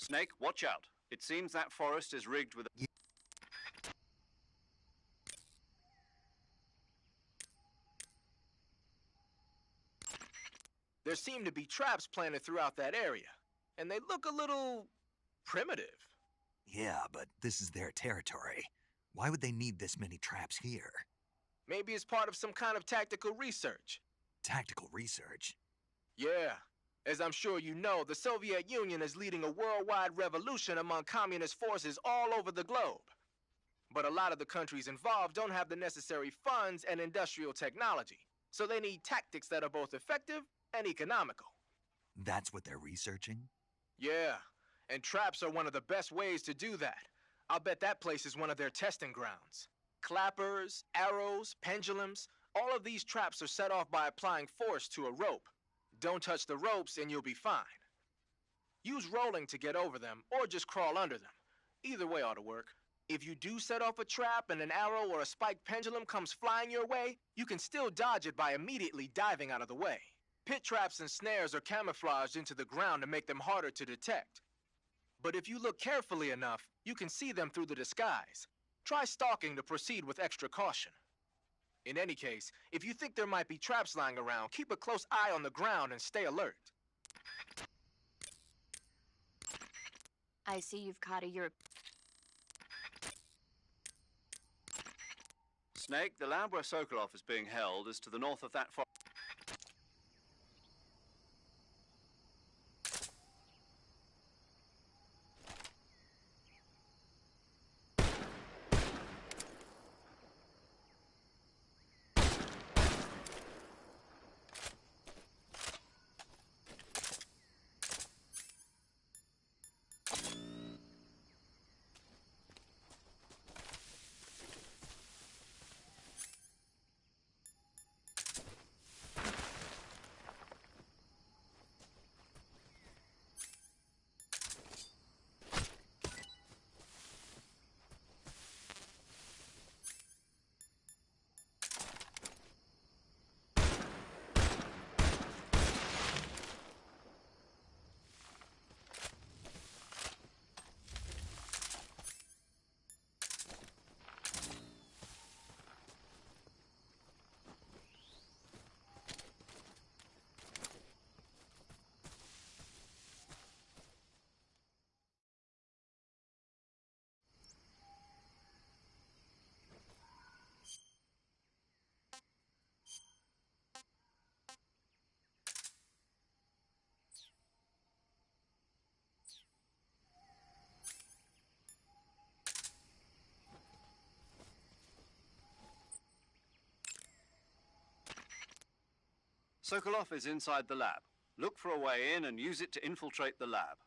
Snake, watch out. It seems that forest is rigged with a... There seem to be traps planted throughout that area, and they look a little primitive. Yeah, but this is their territory. Why would they need this many traps here? Maybe it's part of some kind of tactical research. Tactical research? Yeah. As I'm sure you know, the Soviet Union is leading a worldwide revolution among communist forces all over the globe. But a lot of the countries involved don't have the necessary funds and industrial technology, so they need tactics that are both effective and economical. That's what they're researching? Yeah, and traps are one of the best ways to do that. I'll bet that place is one of their testing grounds. Clappers, arrows, pendulums, all of these traps are set off by applying force to a rope. Don't touch the ropes and you'll be fine. Use rolling to get over them, or just crawl under them. Either way ought to work. If you do set off a trap and an arrow or a spiked pendulum comes flying your way, you can still dodge it by immediately diving out of the way. Pit traps and snares are camouflaged into the ground to make them harder to detect. But if you look carefully enough, you can see them through the disguise. Try stalking to proceed with extra caution. In any case, if you think there might be traps lying around, keep a close eye on the ground and stay alert. I see you've caught a Europe. Snake, the lab where Sokolov is being held is to the north of that forest. Sokolov is inside the lab. Look for a way in and use it to infiltrate the lab.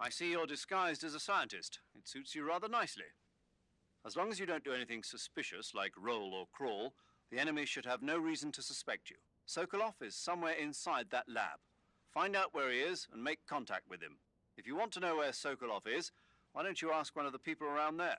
I see you're disguised as a scientist. It suits you rather nicely. As long as you don't do anything suspicious, like roll or crawl, the enemy should have no reason to suspect you. Sokolov is somewhere inside that lab. Find out where he is and make contact with him. If you want to know where Sokolov is, why don't you ask one of the people around there?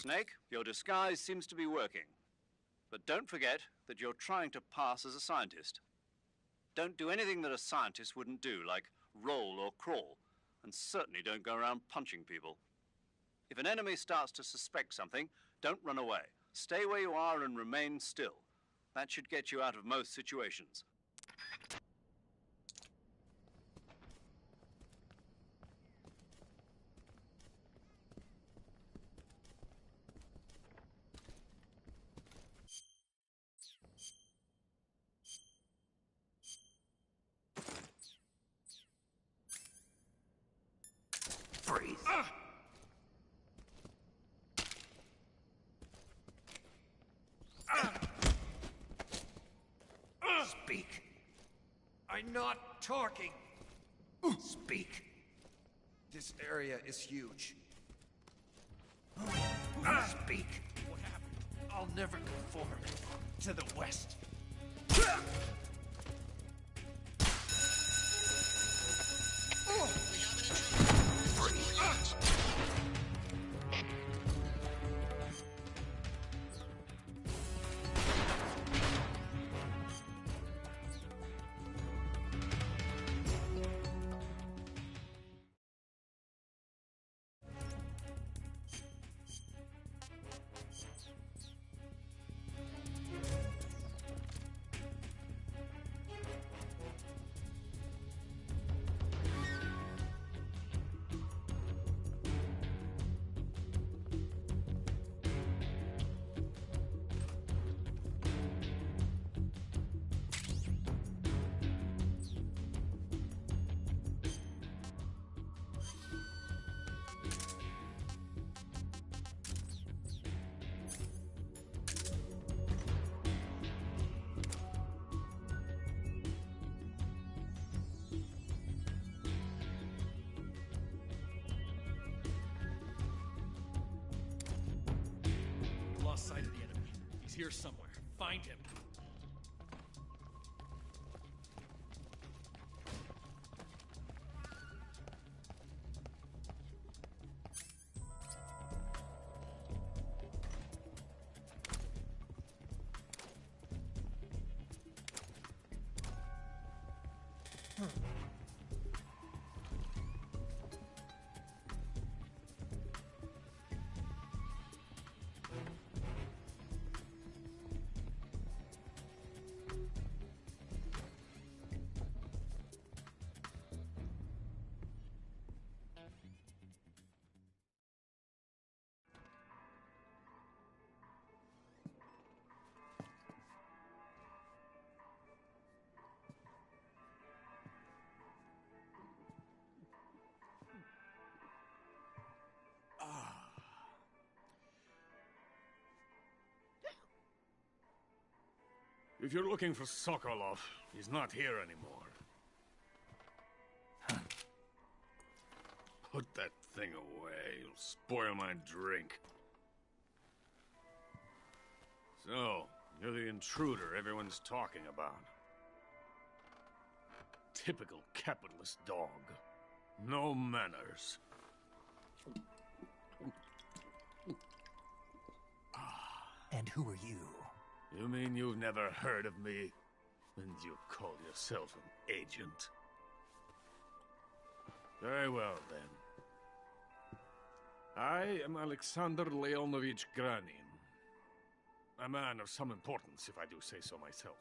Snake, your disguise seems to be working. But don't forget that you're trying to pass as a scientist. Don't do anything that a scientist wouldn't do, like roll or crawl, and certainly don't go around punching people. If an enemy starts to suspect something, don't run away. Stay where you are and remain still. That should get you out of most situations. Freeze. Speak. I'm not talking. Speak. This area is huge. Speak. What happened? I'll never conform to the West. Lost sight of the enemy. He's here somewhere. Find him. If you're looking for Sokolov, he's not here anymore. Put that thing away. You'll spoil my drink. So, you're the intruder everyone's talking about. Typical capitalist dog. No manners. And who are you? You mean you've never heard of me? And you call yourself an agent? Very well, then. I am Alexander Leonovich Granin. A man of some importance, if I do say so myself.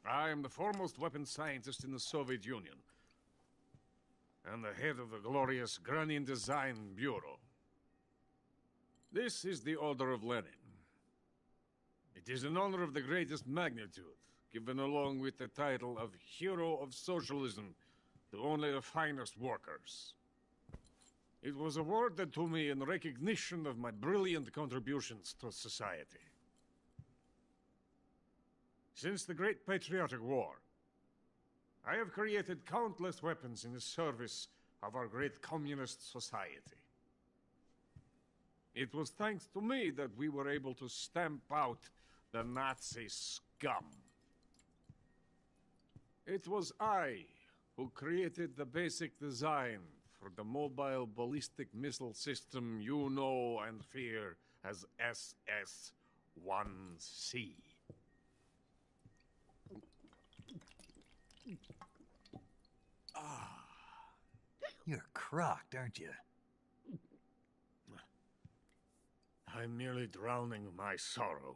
I am the foremost weapons scientist in the Soviet Union, and the head of the glorious Granin Design Bureau. This is the Order of Lenin. It is an honor of the greatest magnitude, given along with the title of Hero of Socialism to only the finest workers. It was awarded to me in recognition of my brilliant contributions to society. Since the Great Patriotic War, I have created countless weapons in the service of our great communist society. It was thanks to me that we were able to stamp out the Nazi scum. It was I who created the basic design for the mobile ballistic missile system you know and fear as SS-1C. You're crocked, aren't you? I'm merely drowning my sorrow.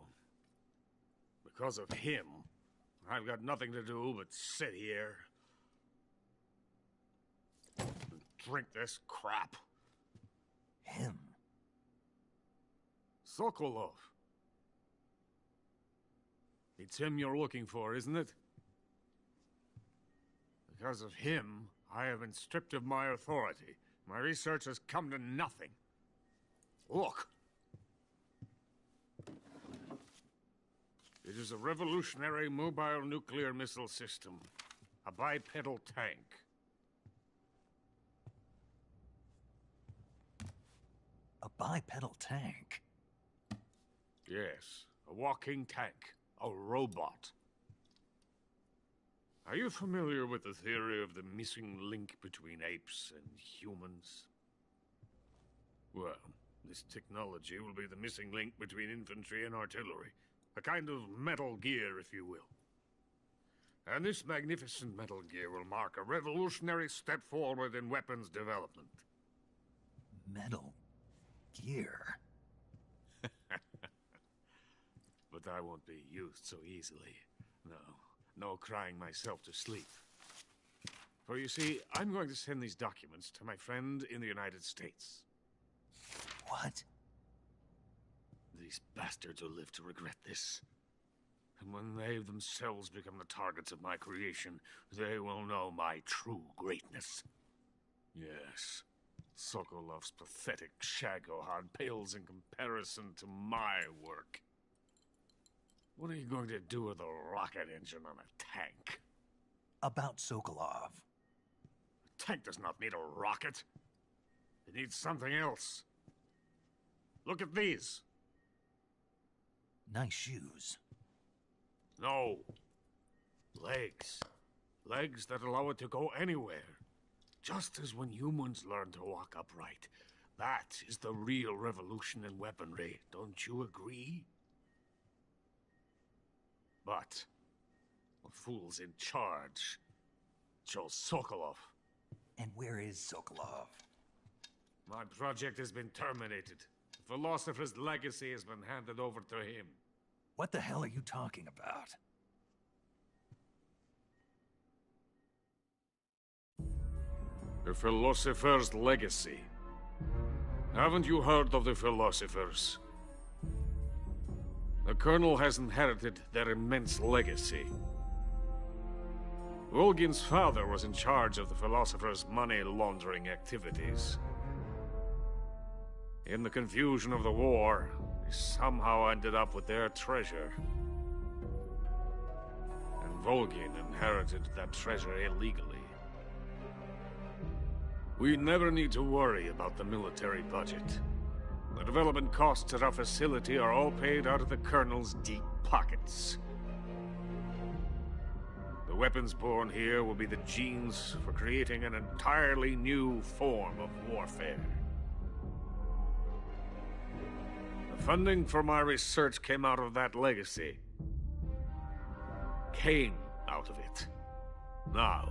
Because of him, I've got nothing to do but sit here and drink this crap. Him? Sokolov. It's him you're looking for, isn't it? Because of him, I have been stripped of my authority. My research has come to nothing. Look. It is a revolutionary mobile nuclear missile system. A bipedal tank. A bipedal tank? Yes, a walking tank. A robot. Are you familiar with the theory of the missing link between apes and humans? Well, this technology will be the missing link between infantry and artillery. A kind of Metal Gear, if you will. And this magnificent Metal Gear will mark a revolutionary step forward in weapons development. Metal Gear? But I won't be used so easily. No crying myself to sleep. For you see, I'm going to send these documents to my friend in the United States. What? These bastards will live to regret this. And when they themselves become the targets of my creation, they will know my true greatness. Yes, Sokolov's pathetic Shagohod pales in comparison to my work. What are you going to do with a rocket engine on a tank? About Sokolov. A tank does not need a rocket. It needs something else. Look at these. Nice shoes. No. Legs. Legs that allow it to go anywhere. Just as when humans learn to walk upright. That is the real revolution in weaponry. Don't you agree? But the fool's in charge. Joe Sokolov. And where is Sokolov? My project has been terminated. The philosopher's legacy has been handed over to him. What the hell are you talking about? The philosopher's legacy. Haven't you heard of the philosophers? The Colonel has inherited their immense legacy. Volgin's father was in charge of the philosophers' money laundering activities. In the confusion of the war, he somehow ended up with their treasure. And Volgin inherited that treasure illegally. We never need to worry about the military budget. The development costs at our facility are all paid out of the Colonel's deep pockets. The weapons born here will be the genes for creating an entirely new form of warfare. The funding for my research came out of that legacy. Came out of it. Now,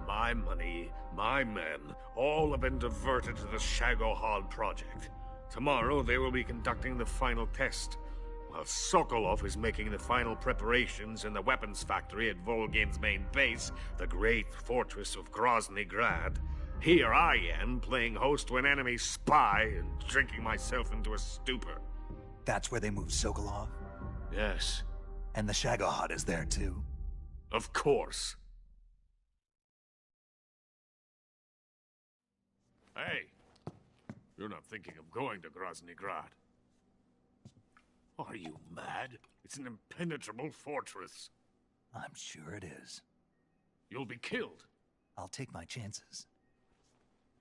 my money, my men, all have been diverted to the Shagohod project. Tomorrow, they will be conducting the final test, while Sokolov is making the final preparations in the weapons factory at Volgin's main base, the great fortress of Grozny Grad. Here I am, playing host to an enemy spy and drinking myself into a stupor. That's where they moved Sokolov? Yes. And the Shagohod is there, too? Of course. Hey! You're not thinking of going to Grozny Grad. Are you mad? It's an impenetrable fortress. I'm sure it is. You'll be killed. I'll take my chances.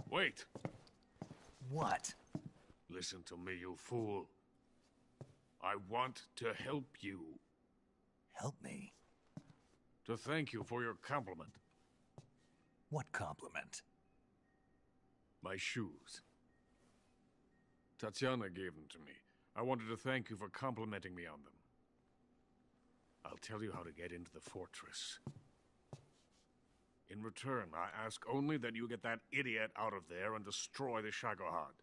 Wait. What? Listen to me, you fool. I want to help you. Help me? To thank you for your compliment. What compliment? My shoes. Tatiana gave them to me. I wanted to thank you for complimenting me on them. I'll tell you how to get into the fortress. In return, I ask only that you get that idiot out of there and destroy the Shagohod.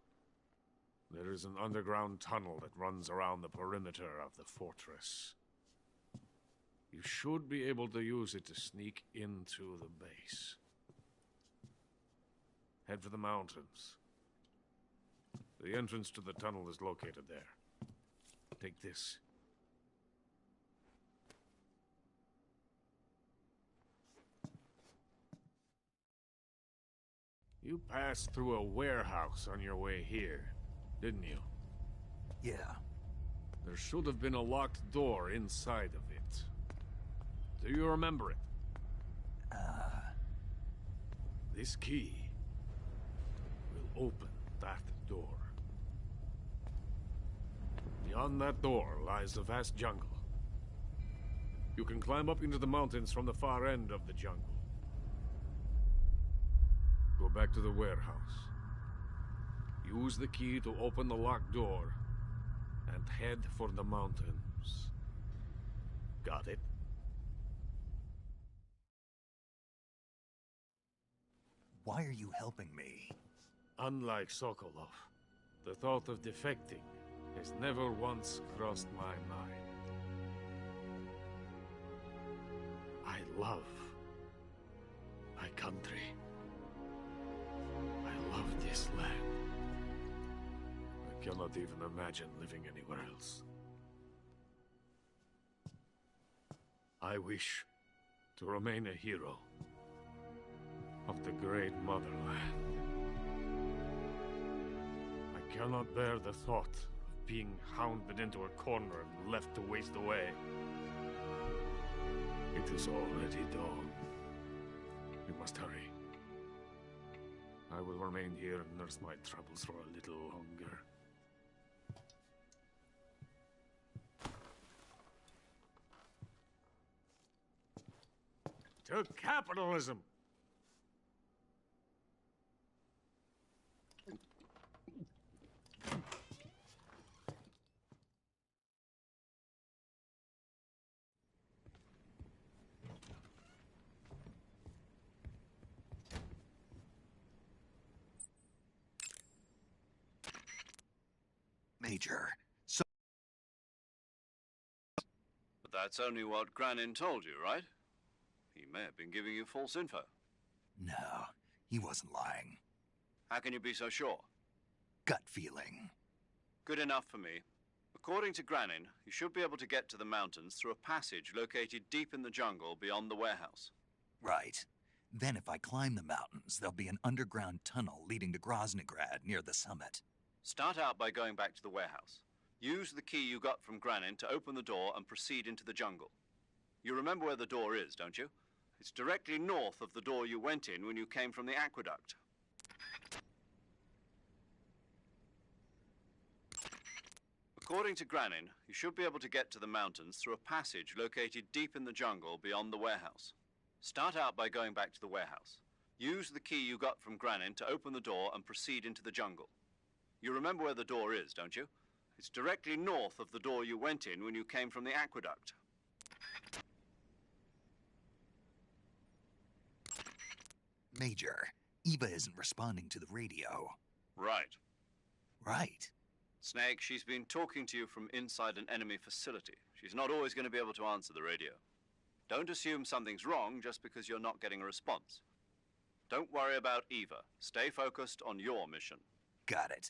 There is an underground tunnel that runs around the perimeter of the fortress. You should be able to use it to sneak into the base. Head for the mountains. The entrance to the tunnel is located there. Take this. You passed through a warehouse on your way here, didn't you? Yeah. There should have been a locked door inside of it. Do you remember it? This key will open that door. Beyond that door lies a vast jungle. You can climb up into the mountains from the far end of the jungle. Go back to the warehouse. Use the key to open the locked door and head for the mountains. Got it? Why are you helping me? Unlike Sokolov, the thought of defecting has never once crossed my mind. I love my country. I love this land. I cannot even imagine living anywhere else. I wish to remain a hero of the great motherland. I cannot bear the thought of being hounded into a corner and left to waste away. It is already dawn. We must hurry. I will remain here and nurse my troubles for a little longer. To capitalism! Major, so... But that's only what Granin told you, right? He may have been giving you false info. No, he wasn't lying. How can you be so sure? Gut feeling. Good enough for me. According to Granin, you should be able to get to the mountains through a passage located deep in the jungle beyond the warehouse. Right. Then if I climb the mountains, there'll be an underground tunnel leading to Groznygrad near the summit. Start out by going back to the warehouse. Use the key you got from Granin to open the door and proceed into the jungle. You remember where the door is, don't you? It's directly north of the door you went in when you came from the aqueduct. According to Granin, you should be able to get to the mountains through a passage located deep in the jungle beyond the warehouse. Start out by going back to the warehouse. Use the key you got from Granin to open the door and proceed into the jungle. You remember where the door is, don't you? It's directly north of the door you went in when you came from the aqueduct. Major, Eva isn't responding to the radio. Right. Right. Snake, she's been talking to you from inside an enemy facility. She's not always going to be able to answer the radio. Don't assume something's wrong just because you're not getting a response. Don't worry about Eva. Stay focused on your mission. Got it.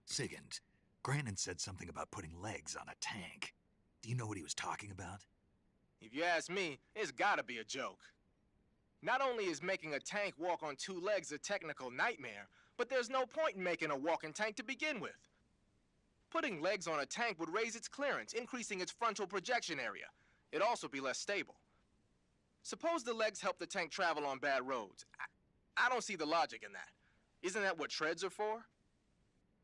Sigint, Granin said something about putting legs on a tank. Do you know what he was talking about? If you ask me, it's gotta be a joke. Not only is making a tank walk on two legs a technical nightmare, but there's no point in making a walking tank to begin with. Putting legs on a tank would raise its clearance, increasing its frontal projection area. It'd also be less stable. Suppose the legs help the tank travel on bad roads. I don't see the logic in that. Isn't that what treads are for?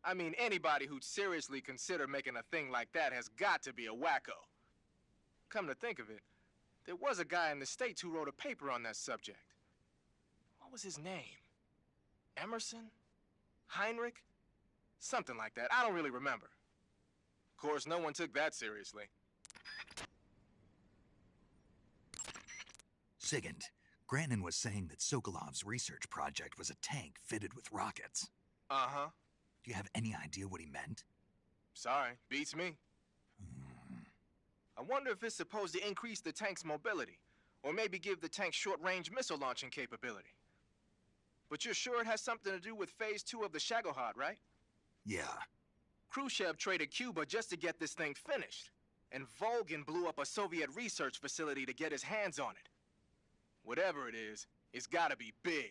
I mean, anybody who'd seriously consider making a thing like that has got to be a wacko. Come to think of it, there was a guy in the States who wrote a paper on that subject. What was his name? Emerson? Heinrich? Something like that. I don't really remember. Of course, no one took that seriously. Sigint, Grannon was saying that Sokolov's research project was a tank fitted with rockets. Uh-huh. Do you have any idea what he meant? Sorry, beats me. I wonder if it's supposed to increase the tank's mobility, or maybe give the tank short-range missile launching capability. But you're sure it has something to do with Phase 2 of the Shagohod, right? Yeah. Khrushchev traded Cuba just to get this thing finished, and Volgin blew up a Soviet research facility to get his hands on it. Whatever it is, it's gotta be big.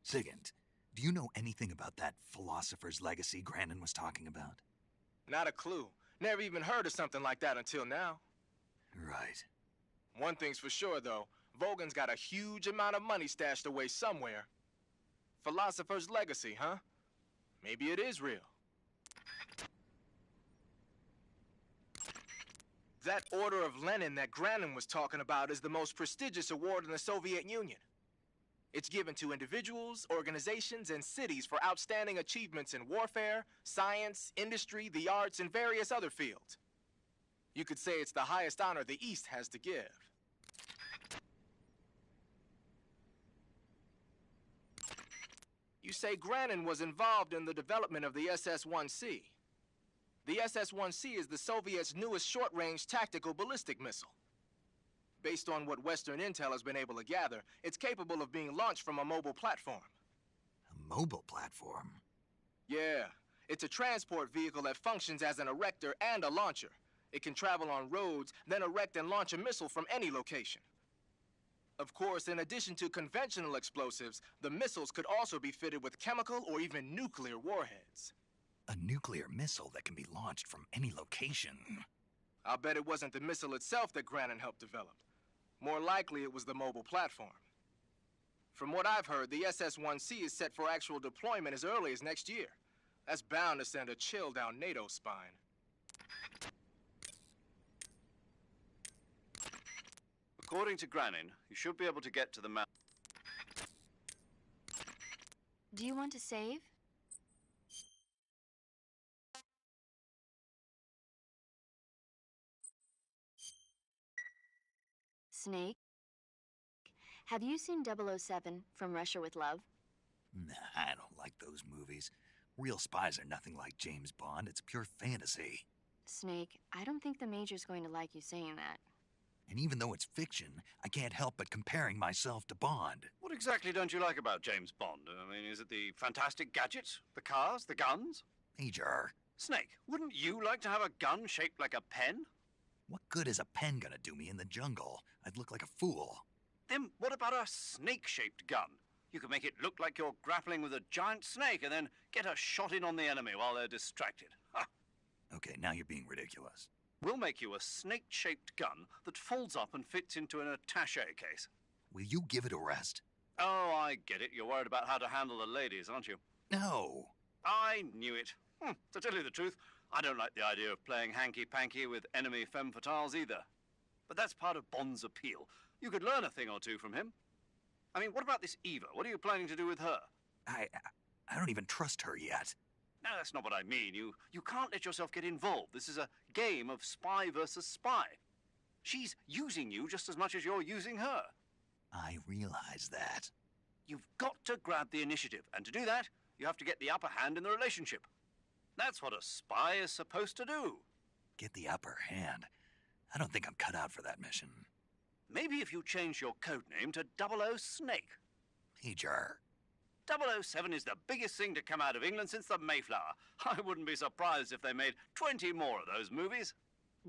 Sigint, do you know anything about that philosopher's legacy Grannon was talking about? Not a clue. Never even heard of something like that until now. Right. One thing's for sure, though. Volgin's got a huge amount of money stashed away somewhere. Philosopher's legacy, huh? Maybe it is real. That Order of Lenin that Grannon was talking about is the most prestigious award in the Soviet Union. It's given to individuals, organizations, and cities for outstanding achievements in warfare, science, industry, the arts, and various other fields. You could say it's the highest honor the East has to give. You say Grannon was involved in the development of the SS-1C. The SS-1C is the Soviets' newest short-range tactical ballistic missile. Based on what Western intel has been able to gather, it's capable of being launched from a mobile platform. A mobile platform? Yeah. It's a transport vehicle that functions as an erector and a launcher. It can travel on roads, then erect and launch a missile from any location. Of course, in addition to conventional explosives, the missiles could also be fitted with chemical or even nuclear warheads. A nuclear missile that can be launched from any location. I'll bet it wasn't the missile itself that Grannon helped develop. More likely, it was the mobile platform. From what I've heard, the SS-1C is set for actual deployment as early as next year. That's bound to send a chill down NATO's spine. According to Grannon, you should be able to get to the map. Do you want to save? Snake? Have you seen 007 from Russia with Love? Nah, I don't like those movies. Real spies are nothing like James Bond. It's pure fantasy. Snake, I don't think the Major's going to like you saying that. And even though it's fiction, I can't help but comparing myself to Bond. What exactly don't you like about James Bond? I mean, is it the fantastic gadgets? The cars? The guns? Major. Snake, wouldn't you like to have a gun shaped like a pen? What good is a pen gonna do me in the jungle? I'd look like a fool. Then what about a snake-shaped gun? You could make it look like you're grappling with a giant snake and then get a shot in on the enemy while they're distracted. Ha! Okay, now you're being ridiculous. We'll make you a snake-shaped gun that folds up and fits into an attaché case. Will you give it a rest? Oh, I get it. You're worried about how to handle the ladies, aren't you? No. I knew it. To tell you the truth, I don't like the idea of playing hanky-panky with enemy femme fatales either. But that's part of Bond's appeal. You could learn a thing or two from him. I mean, what about this Eva? What are you planning to do with her? I don't even trust her yet. No, that's not what I mean. You can't let yourself get involved. This is a game of spy versus spy. She's using you just as much as you're using her. I realize that. You've got to grab the initiative, and to do that, you have to get the upper hand in the relationship. That's what a spy is supposed to do. Get the upper hand? I don't think I'm cut out for that mission. Maybe if you change your codename to 00 Snake. Major. 007 is the biggest thing to come out of England since the Mayflower. I wouldn't be surprised if they made 20 more of those movies.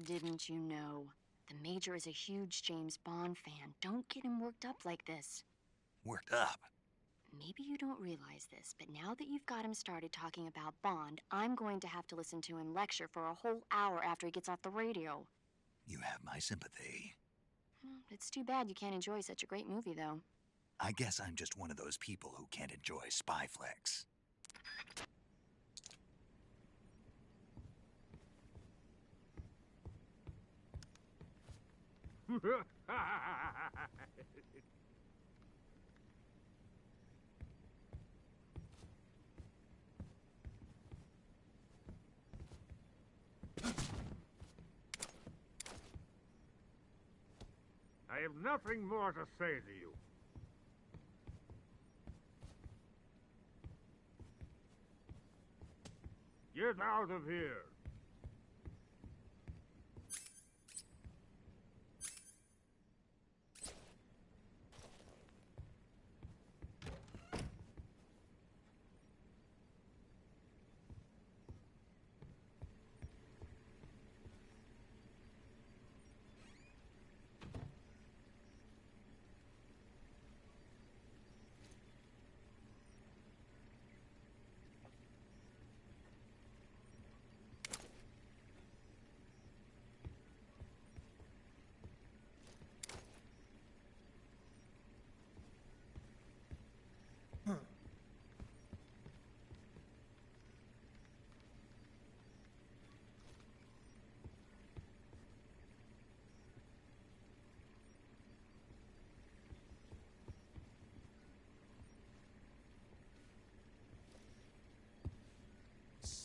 Didn't you know? The Major is a huge James Bond fan. Don't get him worked up like this. Worked up? Maybe you don't realize this, but now that you've got him started talking about Bond, I'm going to have to listen to him lecture for a whole hour after he gets off the radio. You have my sympathy. It's too bad you can't enjoy such a great movie, though. I guess I'm just one of those people who can't enjoy spy flicks. I have nothing more to say to you. Get out of here!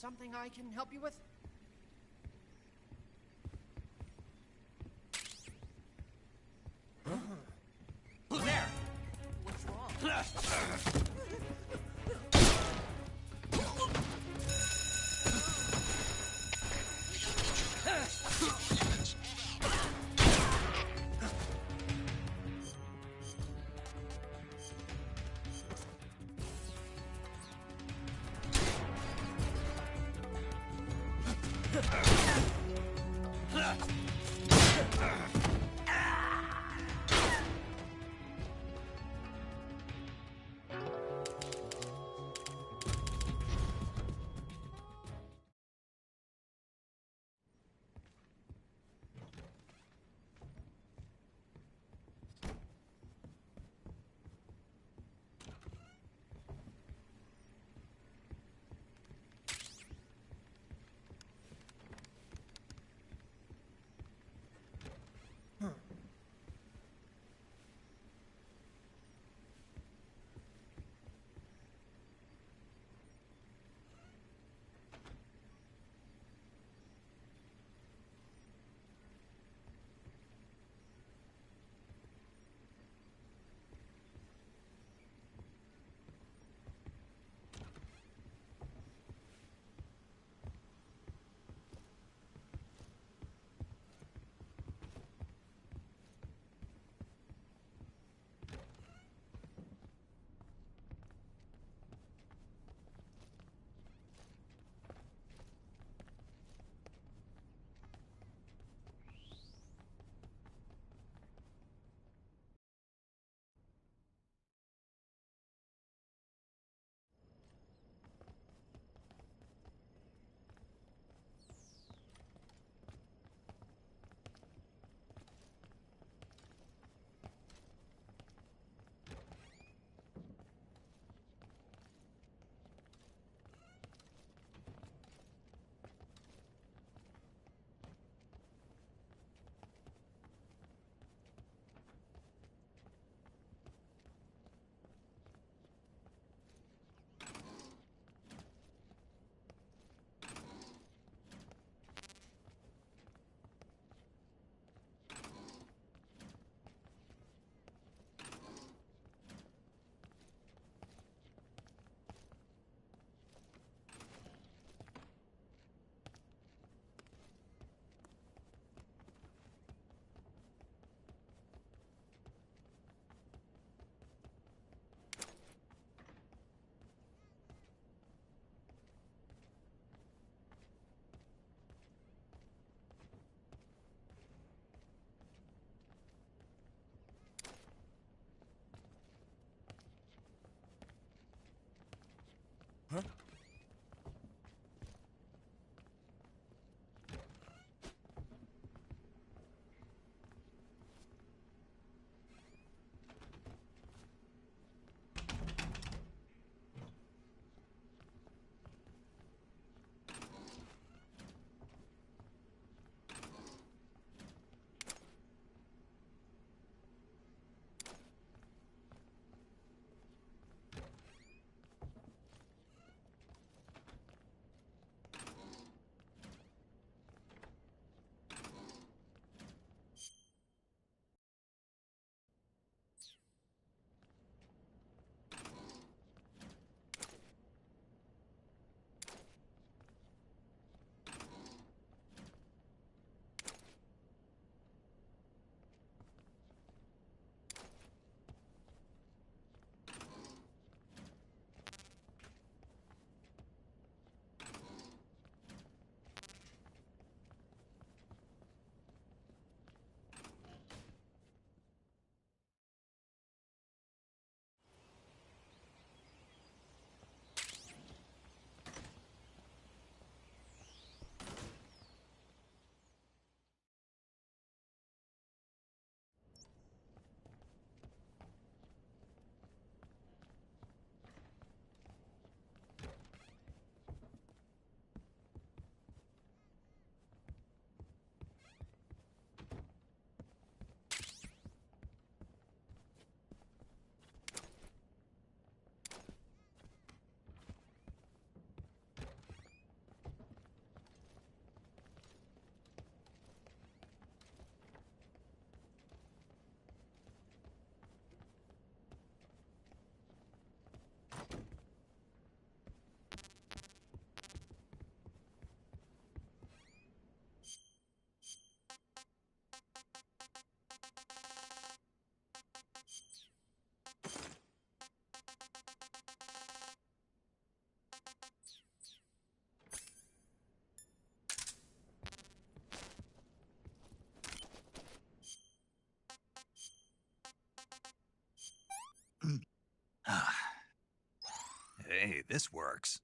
Something I can help you with? There! What's wrong? Hey, this works.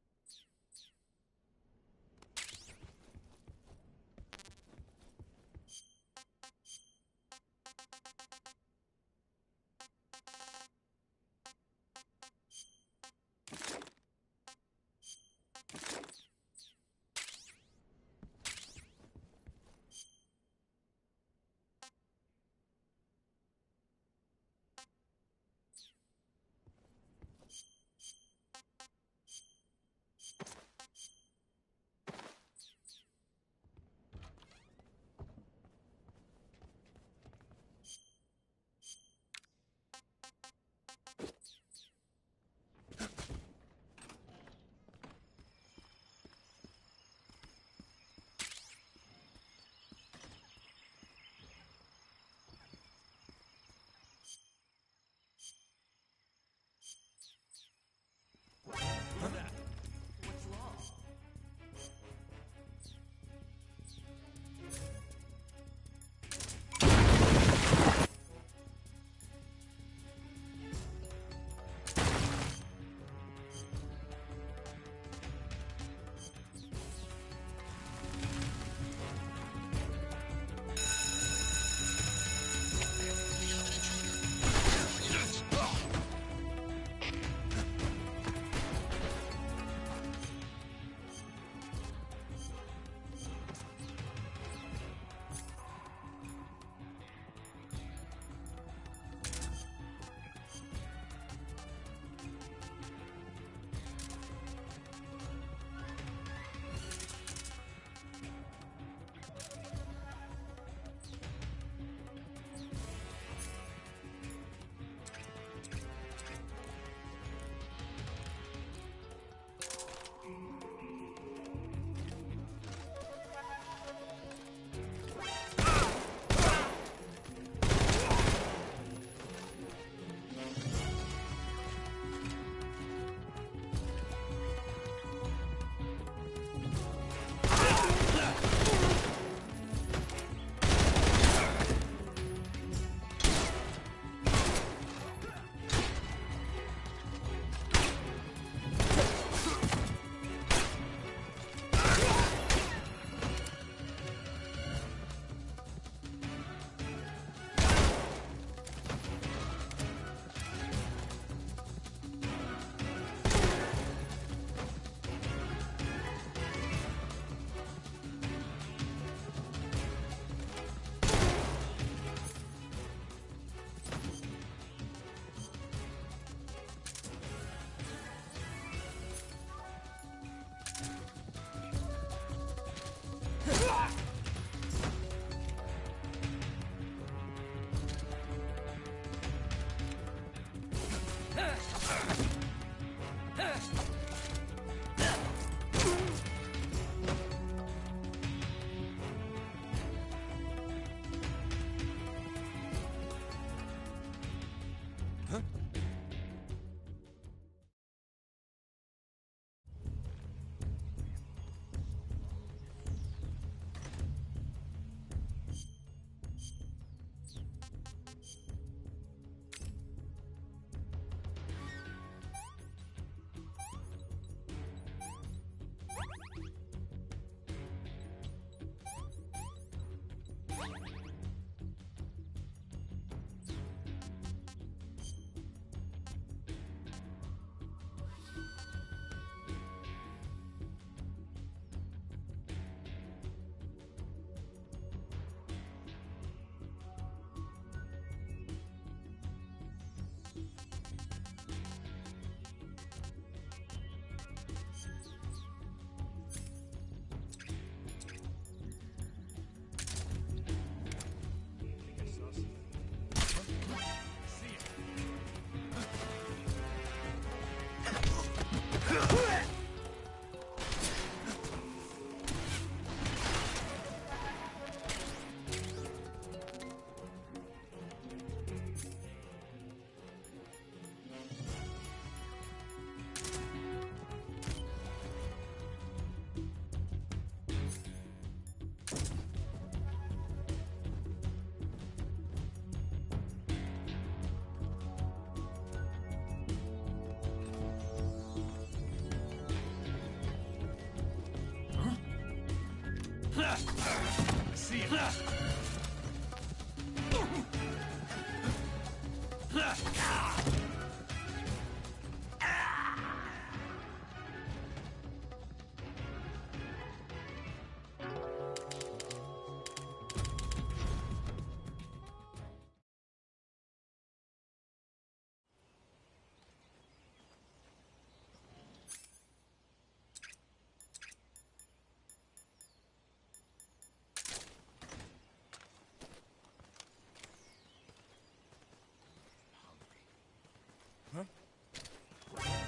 I see him.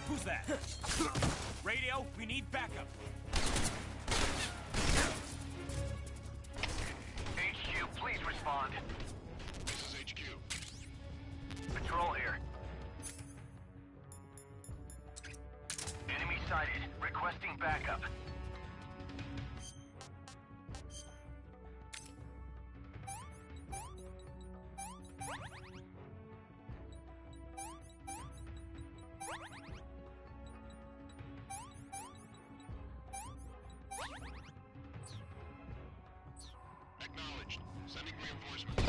Who's that? Radio, we need backup. HQ, please respond. This is HQ. Patrol here. Enemy sighted. Requesting backup. Acknowledged. Sending reinforcements.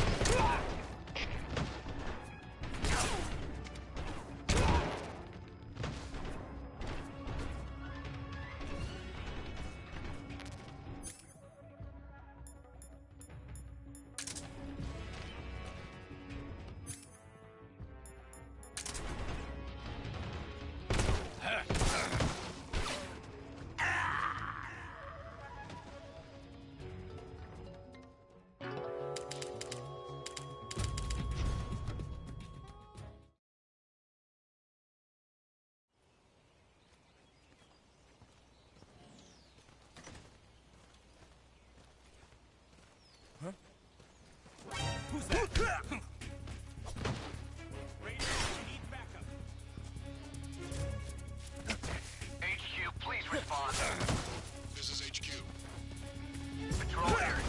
Who's that? Radio, we need backup. HQ, please respond. This is HQ. Patrol here.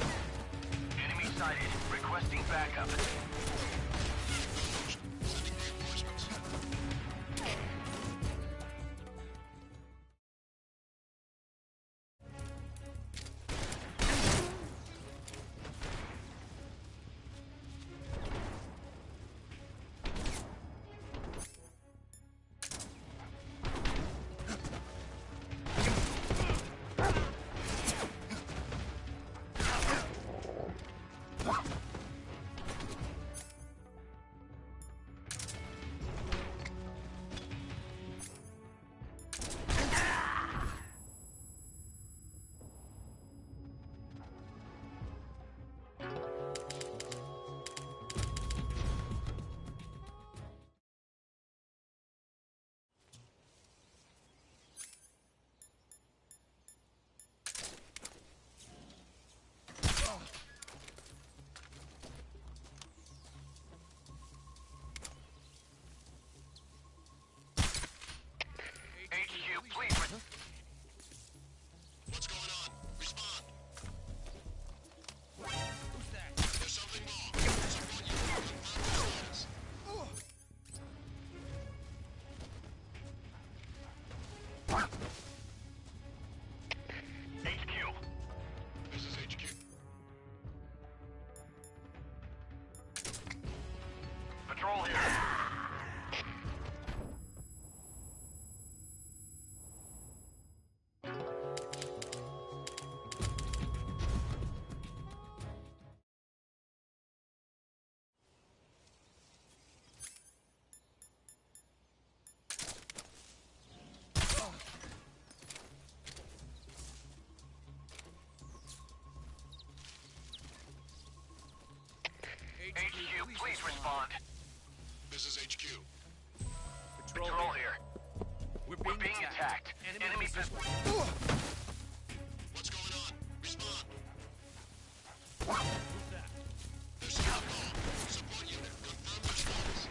Enemy sighted. Requesting backup. Acknowledged. Sending reinforcements. HQ, please. What's going on? Respond. Who's that? There's something wrong. Support you. Confirm the status. HQ. This is HQ. Patrol here. HQ, please respond. This is HQ. Patrol here. We're being attacked. Enemy position. What's going on? Respond. Who's that? There's something wrong. Support unit. Confirm the status.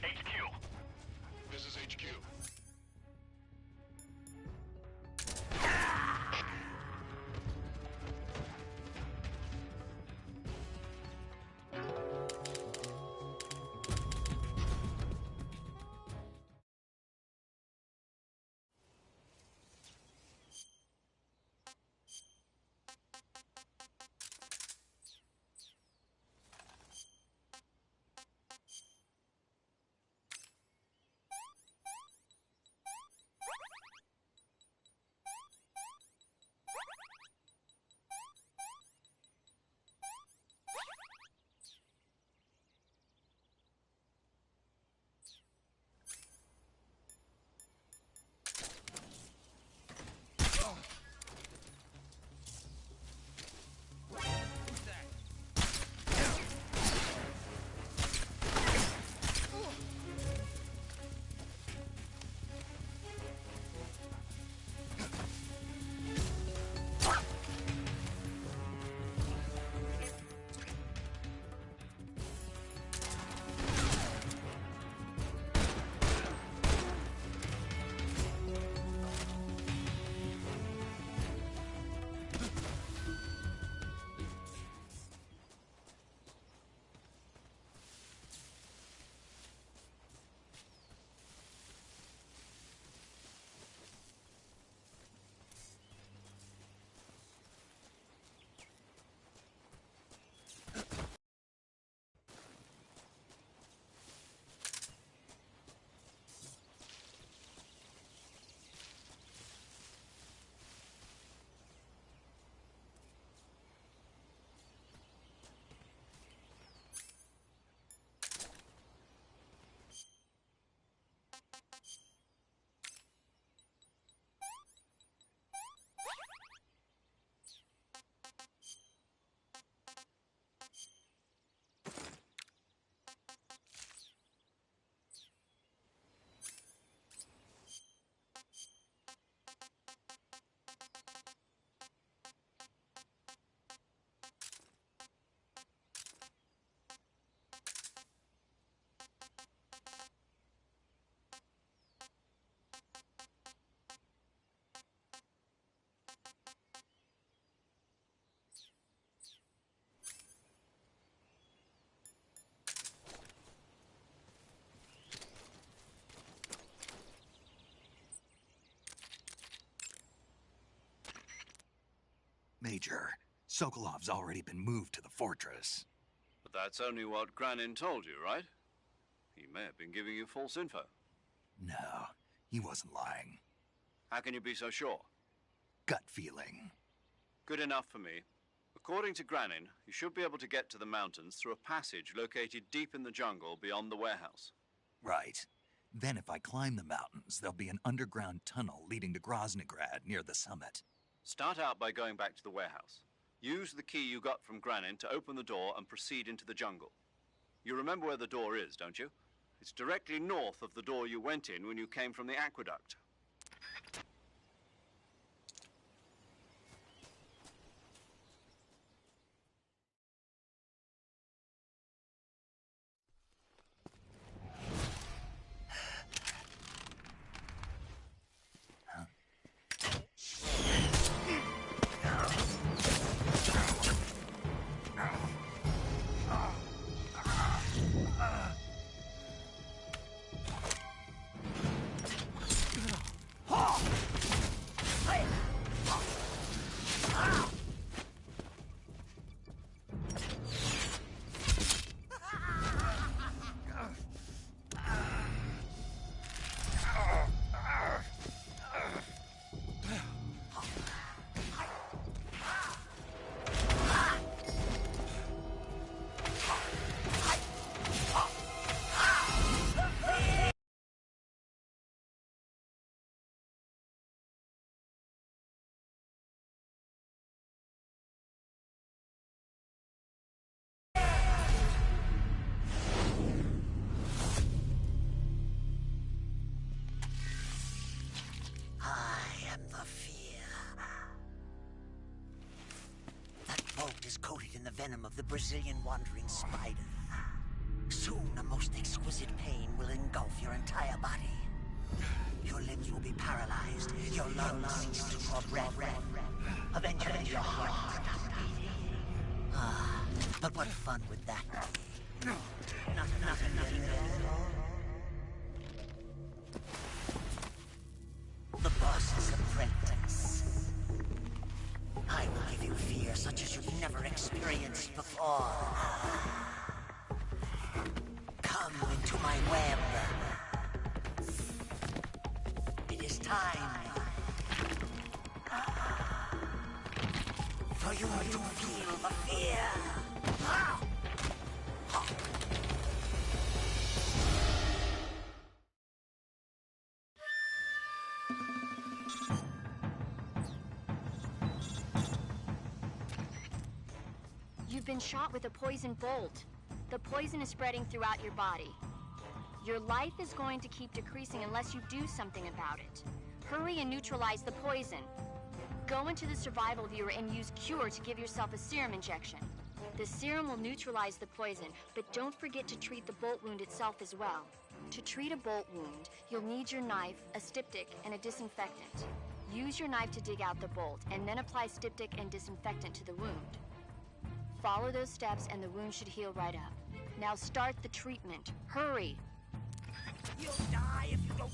HQ. This is HQ. Major. Sokolov's already been moved to the fortress. But that's only what Granin told you, right? He may have been giving you false info. No, he wasn't lying. How can you be so sure? Gut feeling. Good enough for me. According to Granin, you should be able to get to the mountains through a passage located deep in the jungle beyond the warehouse. Right. Then if I climb the mountains, there'll be an underground tunnel leading to Groznygrad near the summit. Start out by going back to the warehouse. Use the key you got from Granin to open the door and proceed into the jungle. You remember where the door is, don't you? It's directly north of the door you went in when you came from the aqueduct. Coated in the venom of the Brazilian wandering spider. Soon a most exquisite pain will engulf your entire body. Your limbs will be paralyzed, your lungs cease to draw breath. Eventually your heart stops beating. Ah, but what fun would that be? Nothing at all. The boss's apprentice. I will give you fear such as you've never experienced before. Come into my web. It is time for you to feel the fear. You've been shot with a poison bolt. The poison is spreading throughout your body. Your life is going to keep decreasing unless you do something about it. Hurry and neutralize the poison. Go into the survival viewer and use Cure to give yourself a serum injection. The serum will neutralize the poison, but don't forget to treat the bolt wound itself as well. To treat a bolt wound, you'll need your knife, a styptic, and a disinfectant. Use your knife to dig out the bolt, and then apply styptic and disinfectant to the wound. Follow those steps and the wound should heal right up. Now start the treatment. Hurry! You'll die if you don't...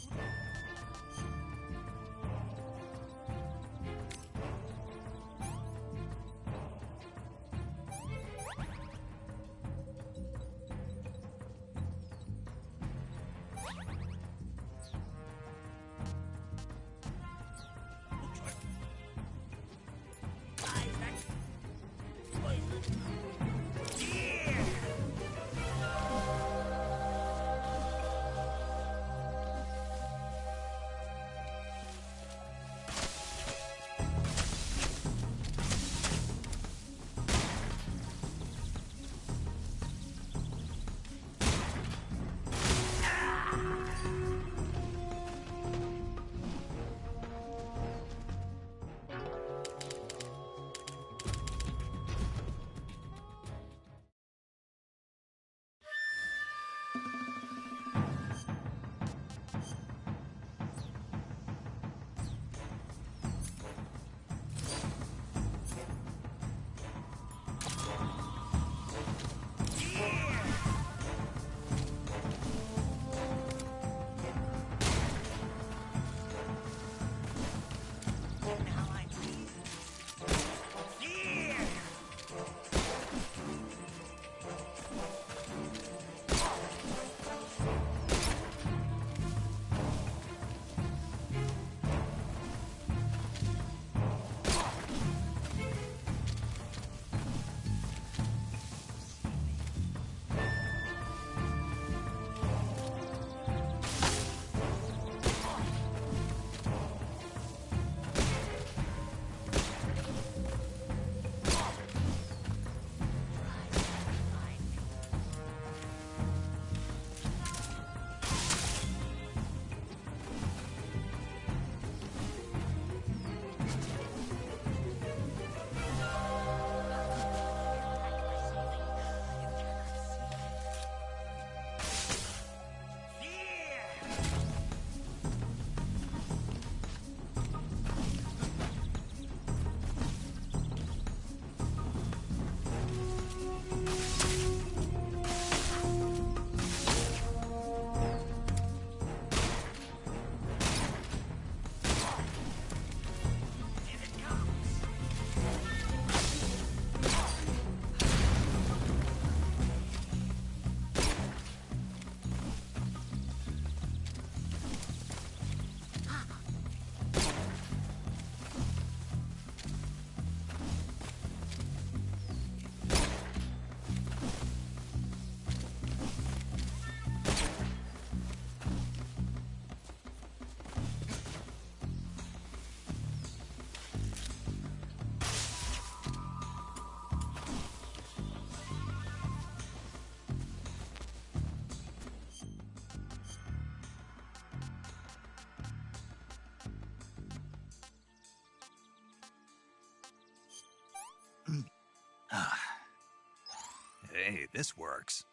Hey, this works.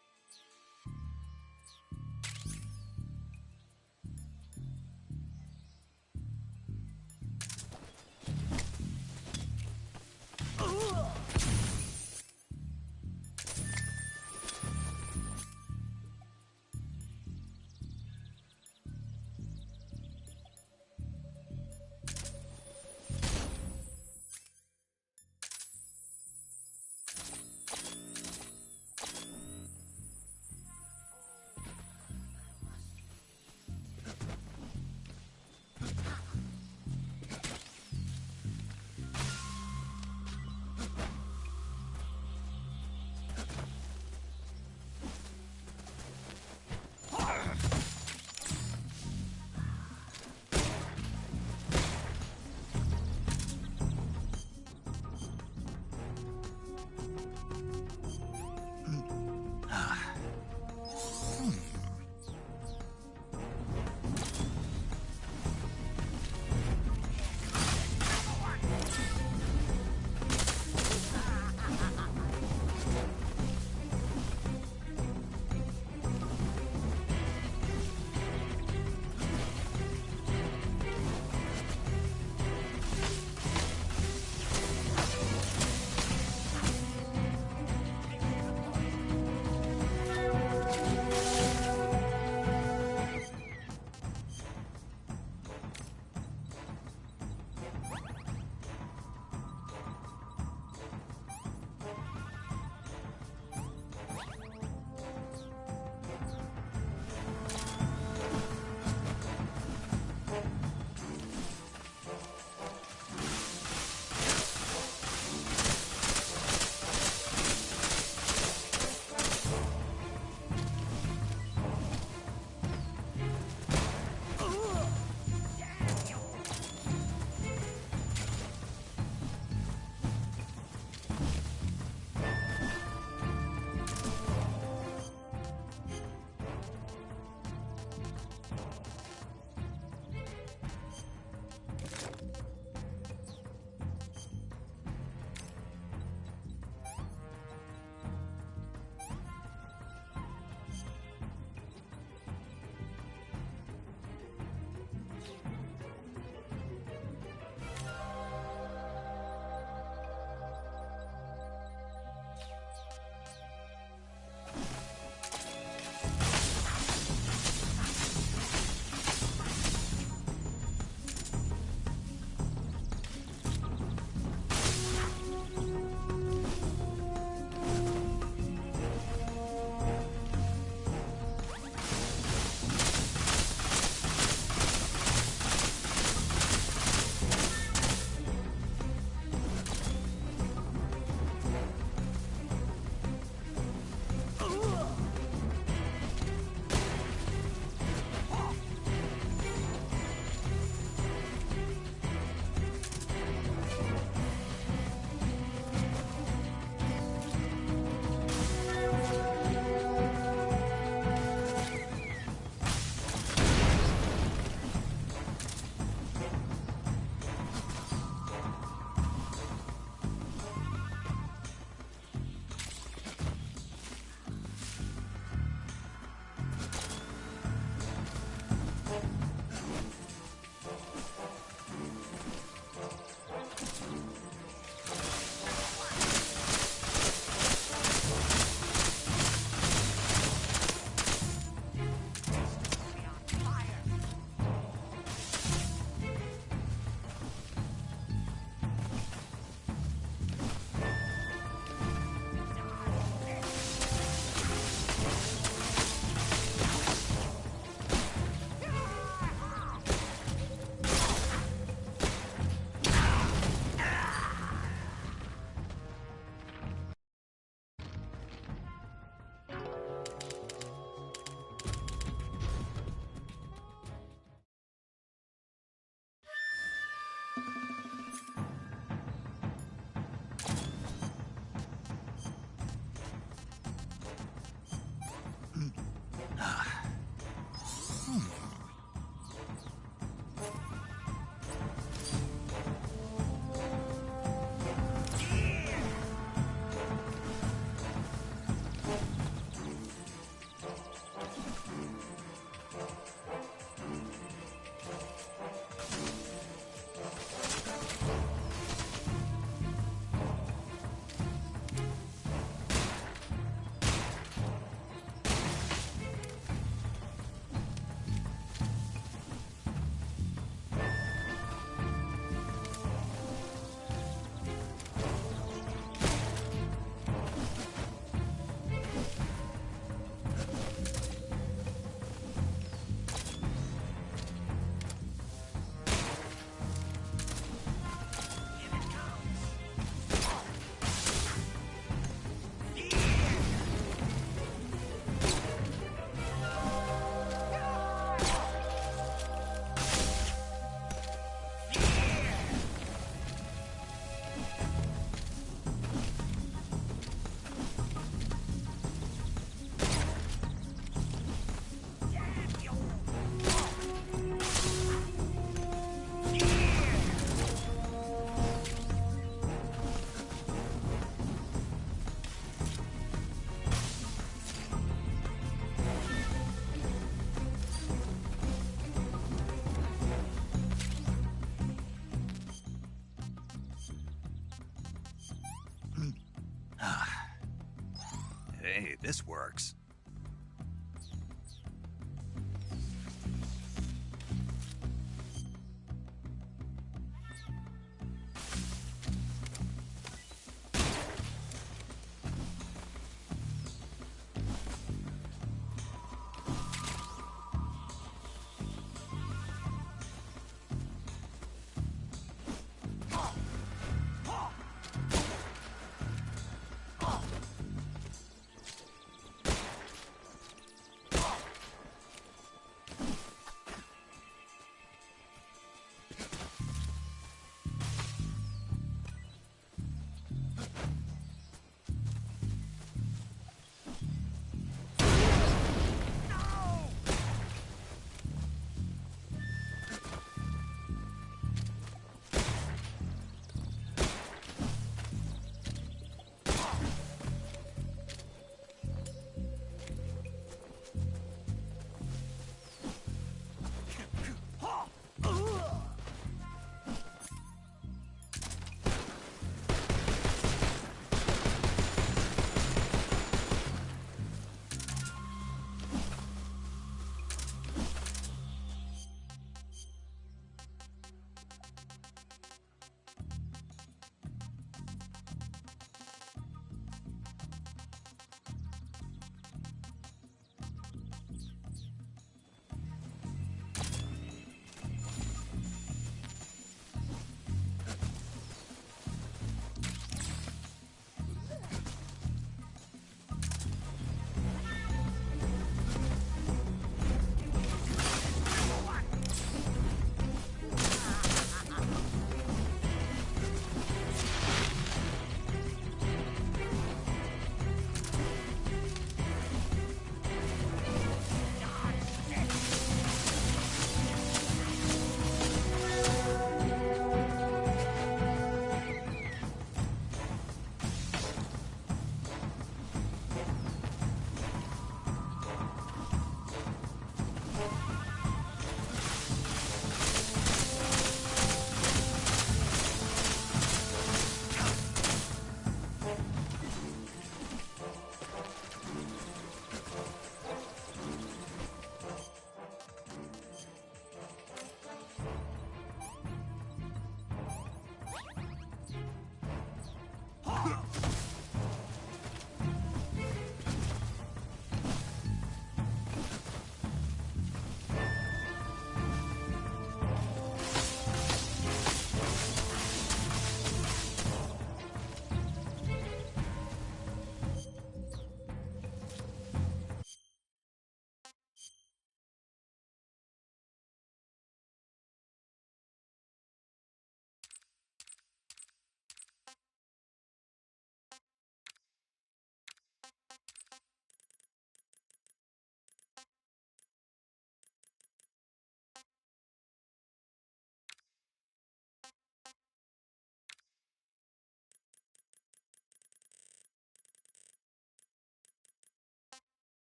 Hey, this works.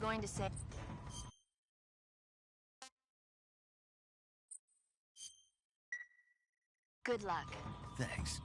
going to say... Good luck. Thanks.